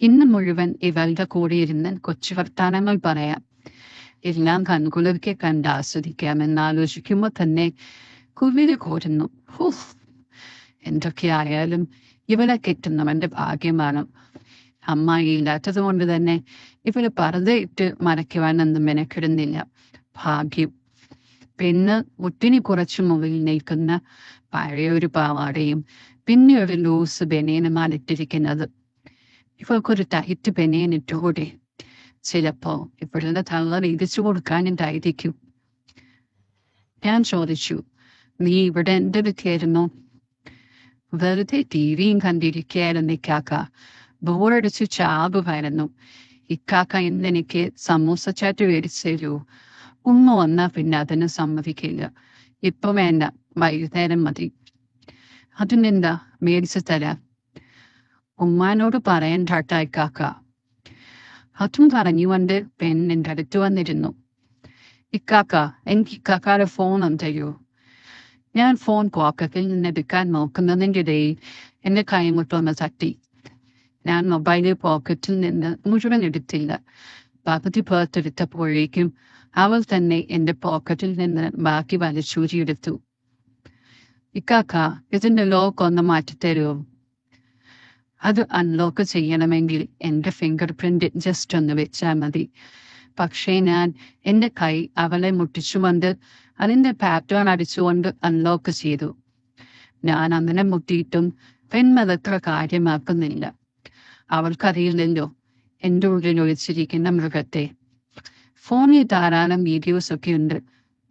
A: ഇന്ന് മുഴുവൻ ഇവളുടെ കൂടെ ഇരുന്ന് കൊച്ചു വർത്താനങ്ങൾ പറയാം, എല്ലാം കൺകുളിർക്കെ കണ്ട് ആസ്വദിക്കാമെന്നാലോചിക്കുമ്പോ തന്നെ കുളിര് കോരുന്നു. എന്തൊക്കെയായാലും ഇവളെ കിട്ടുന്നവന്റെ ഭാഗ്യമാണ്. അമ്മായി ഇല്ലാത്തത് കൊണ്ട് തന്നെ ഇവള് പറുതയിട്ട് മറയ്ക്കുവാനൊന്നും മെനക്കിടുന്നില്ല. ഭാഗ്യം. പിന്നെ മുട്ടിന് കുറച്ചു മുകളിൽ നിൽക്കുന്ന പഴയൊരു പാവാടയും പിന്നെ ഒരു ലൂസ് ബനിയനുമാണ് ഇട്ടിരിക്കുന്നത്. ഇവൾക്കൊരു ടൈറ്റ് ബനിയൻ ഇട്ടുകൂടെ? ചിലപ്പോ ഇവളുടെ തള്ള വീതിച്ചു കൊടുക്കാനുണ്ടായിരിക്കും. ഞാൻ ചോദിച്ചു, നീ ഇവിടെ എന്ത് വിളിക്കായിരുന്നു? വെറുതെ ടിവിയും കണ്ടിരിക്കുകയായിരുന്നു ഇക്കാക്ക. ബോറടിച്ച് ചാകുമായിരുന്നു. ഇക്കാക്ക ഇന്നെനിക്ക് സമൂസ ചാറ്റ് മേടിച്ചു തരൂ. ഉമ്മ വന്നാ പിന്നെ അതിന് സമ്മതിക്കില്ല. ഇപ്പൊ വേണ്ട, വൈകുന്നേരം മതി. അതിനെന്താ, മേടിച്ചു തരാം. ഉമ്മാനോട് പറയണ്ടാട്ട ഇക്കാക്ക. അതും പറഞ്ഞുകൊണ്ട് പെണ്ണിന്റെ അടുത്ത് വന്നിരുന്നു. ഇക്കാക്ക, എനിക്ക് ഇക്കാക്കാരുടെ ഫോൺ തരൂ. ഞാൻ ഫോൺ പോക്കറ്റിൽ നിന്ന് എടുക്കാൻ നോക്കുന്നതിൻ്റെ ഇടയിൽ എന്റെ കൈമുട്ടൊന്ന് തട്ടി. ഞാൻ മൊബൈൽ പോക്കറ്റിൽ നിന്ന് മുഴുവൻ എടുത്തില്ല. പകുതി പുറത്തെടുത്തപ്പോഴേക്കും അവൾ തന്നെ എന്റെ പോക്കറ്റിൽ നിന്ന് ബാക്കി വലിച്ചൂരിയെടുത്തു. ഇക്കാക്ക, ഇതിന്റെ ലോക്ക് ഒന്ന് മാറ്റിത്തരുമോ? അത് അൺലോക്ക് ചെയ്യണമെങ്കിൽ എന്റെ ഫിംഗർ പ്രിന്റ് ജസ്റ്റ് ഒന്ന് വെച്ചാൽ മതി. പക്ഷേ ഞാൻ എന്റെ കൈ അവളെ മുട്ടിച്ചുകൊണ്ട് അതിന്റെ പാറ്റേൺ അടിച്ചുകൊണ്ട് അൺലോക്ക് ചെയ്തു. ഞാൻ അങ്ങനെ മുട്ടിയിട്ടും പെൺമതത്ര കാര്യമാക്കുന്നില്ല. അവൾക്കറിയില്ലല്ലോ എന്റെ ഉള്ളിൽ ഒളിച്ചിരിക്കുന്ന മൃഗത്തെ. ഫോണിൽ ധാരാളം വീഡിയോസ് ഒക്കെ ഉണ്ട്,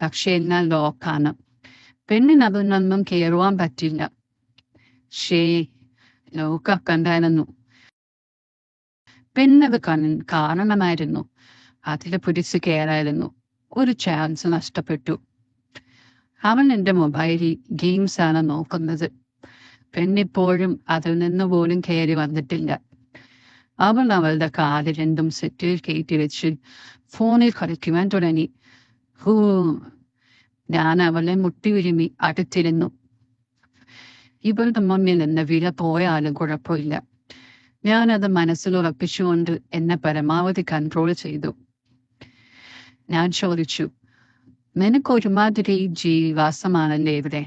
A: പക്ഷേ എന്നാൽ ലോക്കാണ്. പെണ്ണിന് അതൊന്നും കയറുവാൻ പറ്റില്ല. ലോക്കാക്കണ്ടായിരുന്നു. പെണ്ണത് കാണണമായിരുന്നു. അതിൽ പിടിച്ച് കയറായിരുന്നു. ഒരു ചാൻസ് നഷ്ടപ്പെട്ടു. അവൻ എന്റെ മൊബൈലിൽ ഗെയിംസ് ആണ് നോക്കുന്നത്. പെണ്ണിപ്പോഴും അതിൽ നിന്ന് പോലും കയറി വന്നിട്ടില്ല. അവൾ അവളുടെ കാല് രണ്ടും സെറ്റിൽ കയറ്റി വെച്ച് ഫോണിൽ കളിക്കുവാൻ തുടങ്ങി. ഞാൻ അവളെ മുട്ടിയുരുമി അടുത്തിരുന്നു. ഇവളുടെ മുന്നിൽ നിന്ന് വില പോയാലും കുഴപ്പമില്ല. ഞാനത് മനസ്സിൽ ഉറപ്പിച്ചുകൊണ്ട് എന്നെ പരമാവധി കൺട്രോൾ ചെയ്തു. ഞാൻ ചോദിച്ചു, നിനക്ക് ഒരുമാതിരി ജീവാസമാണല്ലേ ഇവിടെ?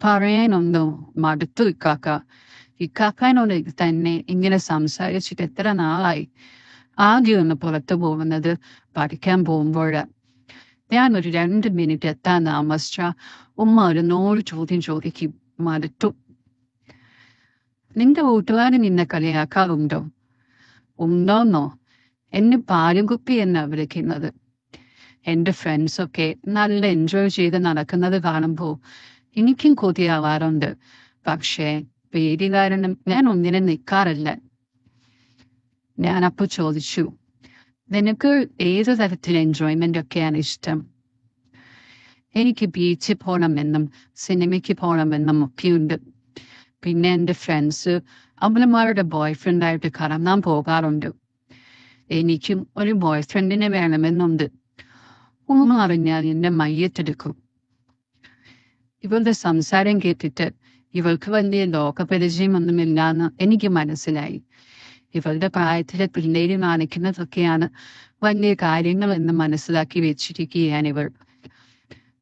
A: പറയാനൊന്നോ, മടുത്തു ഇക്കാക്ക. ഇക്കാക്കാനോട് തന്നെ ഇങ്ങനെ സംസാരിച്ചിട്ട് എത്ര നാളായി. ആദ്യം ഒന്ന് പുറത്തു പോകുന്നത് പഠിക്കാൻ പോകുമ്പോഴാ. ഞാൻ ഒരു 2 മിനിറ്റ് എത്താൻ താമസിച്ച ഉമ്മ ഒരു 100 ചോദ്യം ചോദിക്കും. മടുത്തു. നിന്റെ കൂട്ടുകാരൻ നിന്നെ കളിയാക്കാറുണ്ടോ? ഉണ്ടോന്നോ? എന്നെ പാലുകുപ്പി എന്നാ വിളിക്കുന്നത്. എന്റെ ഫ്രണ്ട്സൊക്കെ നല്ല എൻജോയ് ചെയ്ത് നടക്കുന്നത് കാണുമ്പോൾ എനിക്കും കൊതിയാവാറുണ്ട്. പക്ഷേ പേടി കാരണം ഞാൻ ഒന്നിനും നിൽക്കാറില്ല. ഞാൻ അപ്പൊ ചോദിച്ചു, നിനക്ക് ഏത് തരത്തിൽ എൻജോയ്മെന്റ് ഒക്കെയാണ് ഇഷ്ടം? എനിക്ക് ബീച്ചിൽ പോകണമെന്നും സിനിമയ്ക്ക് പോകണമെന്നും ഒക്കെയുണ്ട്. പിന്നെ എൻ്റെ ഫ്രണ്ട്സ് അവളുമാരുടെ ബോയ്ഫ്രണ്ടായിട്ട് കറങ്ങാൻ പോകാറുണ്ട്. എനിക്കും ഒരു ബോയ്ഫ്രണ്ടിനെ വേണമെന്നുണ്ട്. ഉമ്മ അറിഞ്ഞാൽ എന്നെ മയ്യത്തെടുക്കും. ഇവളുടെ സംസാരം കേട്ടിട്ട് ഇവൾക്ക് വലിയ ലോകപരിചയമൊന്നുമില്ലാന്ന് എനിക്ക് മനസ്സിലായി. ഇവളുടെ പ്രായത്തിലെ പിള്ളേര് കാണിക്കുന്നതൊക്കെയാണ് വലിയ കാര്യങ്ങൾ എന്ന് മനസ്സിലാക്കി വെച്ചിരിക്കുകയാണ് ഇവൾ.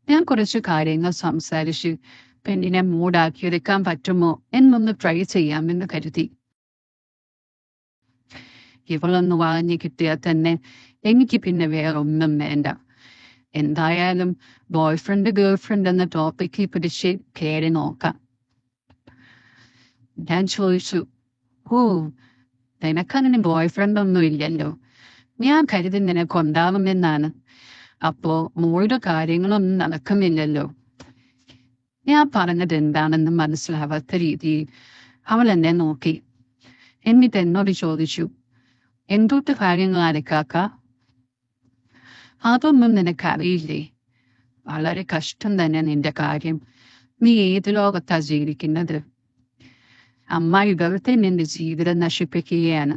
A: ഞാൻ കുറച്ച് കാര്യങ്ങൾ സംസാരിച്ച് പെണ്ണിനെ മൂടാക്കിയെടുക്കാൻ പറ്റുമോ എന്നൊന്ന് ട്രൈ ചെയ്യാമെന്ന് കരുതി. ഇവളൊന്ന് വാങ്ങി കിട്ടിയാൽ തന്നെ എനിക്ക് പിന്നെ വേറൊന്നും വേണ്ട. എന്തായാലും ബോയ്ഫ്രണ്ട് ഗേൾഫ്രണ്ട് എന്ന ടോപ്പിക്കിൽ പിടിച്ച് കയറി നോക്കാം. ഞാൻ ചോദിച്ചു, ഓ നിനക്കങ്ങനെ ബോയ്ഫ്രണ്ട് ഒന്നും ഇല്ലല്ലോ, ഞാൻ കരുതി നിനക്കുണ്ടാവുമെന്നാണ്. അപ്പോ മോളുടെ കാര്യങ്ങളൊന്നും നടക്കുന്നില്ലല്ലോ. ഞാൻ പറഞ്ഞത് എന്താണെന്ന് മനസ്സിലാവാത്ത രീതിയിൽ അവൾ എന്നെ നോക്കി. എന്നിട്ട് എന്നോട് ചോദിച്ചു, എന്തൊട്ട് കാര്യങ്ങളാണ് കാക്ക? അതൊന്നും നിനക്കറിയില്ലേ? വളരെ കഷ്ടം തന്നെ നിന്റെ കാര്യം. നീ ഏത് ലോകത്താ ജീവിക്കുന്നത്? അമ്മായി വെറുതെ നിന്റെ ജീവിതം നശിപ്പിക്കുകയാണ്.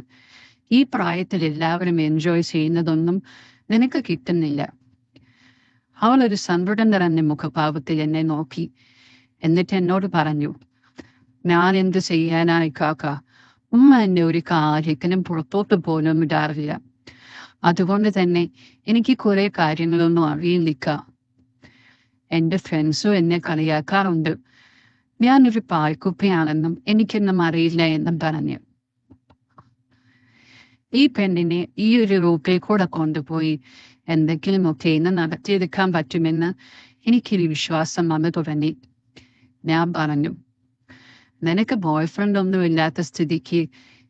A: ഈ പ്രായത്തിൽ എല്ലാവരും എൻജോയ് ചെയ്യുന്നതൊന്നും നിനക്ക് കിട്ടുന്നില്ല. അവൾ ഒരു സങ്കടം നിറഞ്ഞ മുഖഭാവത്തിൽ എന്നെ നോക്കി. എന്നിട്ട് എന്നോട് പറഞ്ഞു, ഞാൻ എന്ത് ചെയ്യാനായി കാക്ക? ഉമ്മ എന്നെ ഒരു കാര്യത്തിനും പുറത്തോട്ട് പോലും വിടാറില്ല. അതുകൊണ്ട് തന്നെ എനിക്ക് കുറെ കാര്യങ്ങളൊന്നും അറിയില്ല. എന്റെ ഫ്രണ്ട്സും എന്നെ കളിയാക്കാറുണ്ട്. ഞാനൊരു പാൽക്കുപ്പിയാണെന്നും എനിക്കൊന്നും അറിയില്ല എന്നും പറഞ്ഞു. ഈ പെണ്ണിനെ ഈ ഒരു റൂട്ടിൽ കൂടെ കൊണ്ടുപോയി എന്തെങ്കിലുമൊക്കെ ഇന്ന് നടത്തിയെടുക്കാൻ പറ്റുമെന്ന് എനിക്കൊരു വിശ്വാസം വന്നു തുടങ്ങി. ഞാൻ പറഞ്ഞു, നിനക്ക് ബോയ്ഫ്രണ്ട് ഒന്നും ഇല്ലാത്ത സ്ഥിതിക്ക്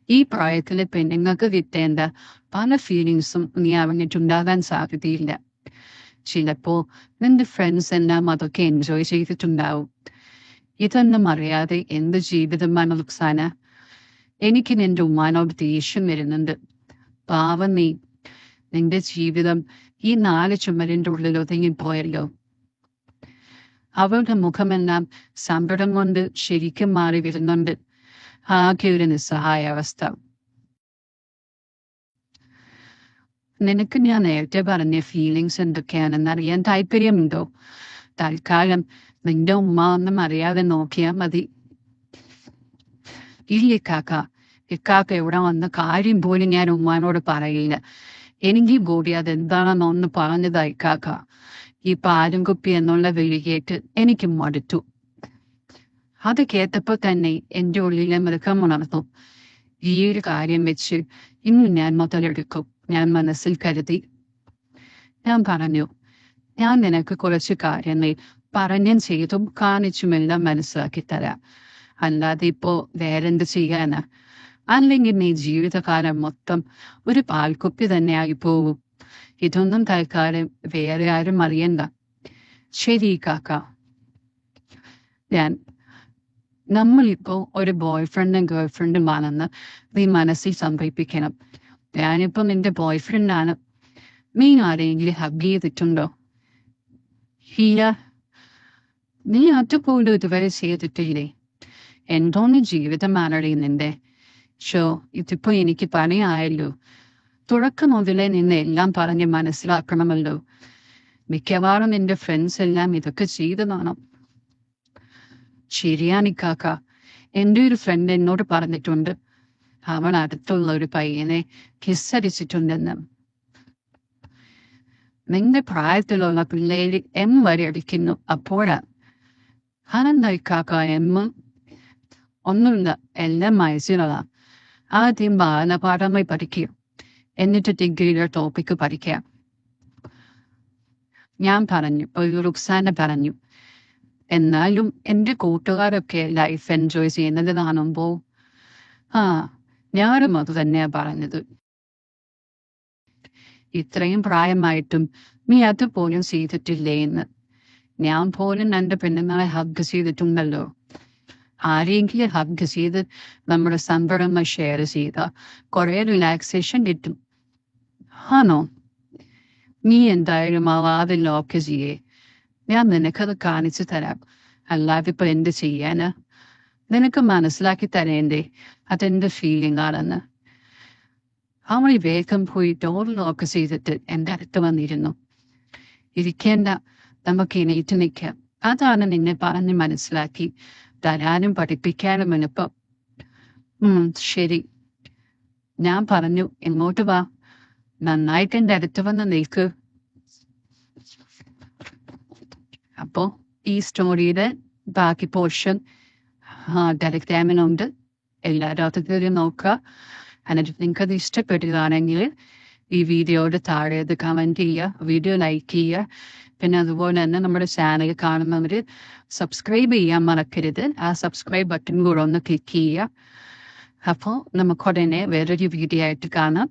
A: ഈ പ്രായത്തിലെ പെണ്ണുങ്ങൾക്ക് കിട്ടേണ്ട പല ഫീലിങ്സും നീ അറിഞ്ഞിട്ടുണ്ടാകാൻ സാധ്യതയില്ല. ചിലപ്പോ നിന്റെ ഫ്രണ്ട്സ് എല്ലാം അതൊക്കെ എൻജോയ് ചെയ്തിട്ടുണ്ടാവും. ഇതൊന്നും അറിയാതെ എന്ത് ജീവിതമാണ് റുക്സാന? എനിക്ക് നിന്റെ ഉമ്മാനോട് ദേഷ്യം വരുന്നുണ്ട്. പാവം നീ, നിന്റെ ജീവിതം ഈ 4 ചുമരിന്റെ ഉള്ളിൽ ഒതുങ്ങിപ്പോയല്ലോ. അവളുടെ മുഖമെല്ലാം സങ്കടം കൊണ്ട് ശരിക്കും മാറി വരുന്നുണ്ട്. ആകെ ഒരു നിസ്സഹായ അവസ്ഥ. നിനക്ക് ഞാൻ നേരത്തെ പറഞ്ഞ ഫീലിങ്സ് എന്തൊക്കെയാണെന്ന് അറിയാൻ താല്പര്യമുണ്ടോ? തൽക്കാലം നിന്റെ ഉമ്മ ഒന്നും അറിയാതെ നോക്കിയാൽ മതി. ഇല്ല കാക്ക, ഇക്കാക്ക ഇവിടെ വന്ന കാര്യം പോലും ഞാൻ ഉമ്മാനോട് പറയില്ല. എനിക്ക് കൂടി അതെന്താണെന്ന് ഒന്ന് പറഞ്ഞതായി കാക്ക. ഈ പാലും കുപ്പി എന്നുള്ള വിളി കേട്ട് എനിക്ക് മടുത്തു. അത് കേട്ടപ്പോൾ തന്നെ എന്റെ ഉള്ളിലെ മൃഗം ഉണർന്നു. ഈ ഒരു കാര്യം വെച്ച് ഇന്ന് ഞാൻ മുതലെടുക്കും, ഞാൻ മനസ്സിൽ കരുതി. ഞാൻ പറഞ്ഞു, ഞാൻ നിനക്ക് കുറച്ച് കാര്യങ്ങൾ പറഞ്ഞും ചെയ്തും കാണിച്ചുമെല്ലാം മനസ്സിലാക്കി തരാം. അല്ലാതെ ഇപ്പോ വേറെന്ത് ചെയ്യാനാ? അല്ലെങ്കിൽ നീ ജീവിതകാലം മൊത്തം ഒരു പാൽക്കുപ്പി തന്നെയായി പോകും. ഇതൊന്നും തൽക്കാലം വേറെ ആരും അറിയണ്ട. ശരി കാക്ക. നമ്മളിപ്പോ ഒരു ബോയ്ഫ്രണ്ടും ഗേൾഫ്രണ്ടും ആണെന്ന് നീ മനസ്സിൽ സങ്കല്പിക്കണം. ഞാനിപ്പോ നിന്റെ ബോയ്ഫ്രണ്ടാണ്. നീ ആരെങ്കിലും ഹഗ് ചെയ്തിട്ടുണ്ടോ? ഇല്ല. നീ അതുപോലും ഇതുവരെ ചെയ്തിട്ടില്ലേ? എന്തോന്ന് ജീവിതമാണടി നിന്റെ? ഇതിപ്പോ എനിക്ക് പണിയായല്ലോ. തുടക്കം മുതലേ നിന്നെ എല്ലാം പറഞ്ഞ് മനസ്സിലാക്കണമല്ലോ. മിക്കവാറും നിന്റെ ഫ്രണ്ട്സ് എല്ലാം ഇതൊക്കെ ചെയ്തതാണ്. ശരിയാണ് കാക്ക. എൻ്റെ ഒരു ഫ്രണ്ട് എന്നോട് പറഞ്ഞിട്ടുണ്ട്, അവൻ അടുത്തുള്ള ഒരു പയ്യനെ കിസ്സടിച്ചിട്ടുണ്ടെന്ന്. നിന്റെ പ്രായത്തിലുള്ള പിള്ളേര് എം വരെ അടിക്കുന്നു. അപ്പോഴാ അതെന്തായി കാക്ക എം? ഒന്നുമില്ല, എല്ലാം മനസ്സിലാ. ആദ്യം ബാലപാഠമായി പഠിക്കുക, എന്നിട്ട് ഡിഗ്രിയുടെ ടോപ്പിക്ക് പഠിക്കുക. ഞാൻ പറഞ്ഞു, ഒരു റുക്സാന പറഞ്ഞു. എന്നാലും എൻ്റെ കൂട്ടുകാരൊക്കെ ലൈഫ് എൻജോയ് ചെയ്യുന്നത് കാണുമ്പോ ഞാനും അത് തന്നെയാ പറഞ്ഞത്. ഇത്രയും പ്രായമായിട്ടും നീ അതുപോലും ചെയ്തിട്ടില്ലേ എന്ന്. ഞാൻ പോലും എൻ്റെ പെണ്ണുങ്ങളെ ഹഗ് ചെയ്തിട്ടുണ്ടല്ലോ. ആരെങ്കിലും ഹഗ് ചെയ്ത് നമ്മുടെ സങ്കടങ്ങൾ ഷെയർ ചെയ്ത കുറെ റിലാക്സേഷൻ കിട്ടും. ആണോ? നീ എന്തായാലും ആ വാതിൽ ലോക്ക് ചെയ്യേ. ഞാൻ നിനക്കത് കാണിച്ചു തരാം. അല്ലാതെ ഇപ്പൊ എന്ത് ചെയ്യാന്? നിനക്ക് മനസ്സിലാക്കി തരേണ്ടേ അതെന്ത് ഫീലിംഗ് ആണെന്ന്. അവൾ വേഗം പോയി ഡോർ ലോക്ക് ചെയ്തിട്ട് എൻ്റെ അടുത്ത് വന്നിരുന്നു. ഇരിക്കേണ്ട, നമുക്ക് എണീറ്റ് നിൽക്കാം. അതാണ് നിന്നെ പറഞ്ഞ് മനസ്സിലാക്കി തരാനും പഠിപ്പിക്കാനും എളുപ്പം. ശരി. ഞാൻ പറഞ്ഞു, ഇങ്ങോട്ട് വാ, നന്നായിട്ട് എൻ്റെ അടുത്ത് വന്ന് നിൽക്ക്. അപ്പോ ഈ സ്റ്റോറിയുടെ ബാക്കി പോർഷൻ ടെലിഗ്രാമിനുണ്ട്. എല്ലാവരും അത് കയറി നോക്കുക. എന്നിട്ട് നിങ്ങൾക്ക് അത് ഇഷ്ടപ്പെടുകയാണെങ്കിൽ ഈ വീഡിയോയുടെ താഴെ അത് കമൻറ്റ് ചെയ്യുക, വീഡിയോ ലൈക്ക് ചെയ്യുക. പിന്നെ അതുപോലെ തന്നെ നമ്മുടെ ചാനൽ കാണുന്നവർ സബ്സ്ക്രൈബ് ചെയ്യാൻ മറക്കരുത്. ആ സബ്സ്ക്രൈബ് ബട്ടൺ കൂടെ ഒന്ന് ക്ലിക്ക് ചെയ്യുക. അപ്പോൾ നമുക്ക് ഉടനെ വേറൊരു വീഡിയോ ആയിട്ട് കാണാം.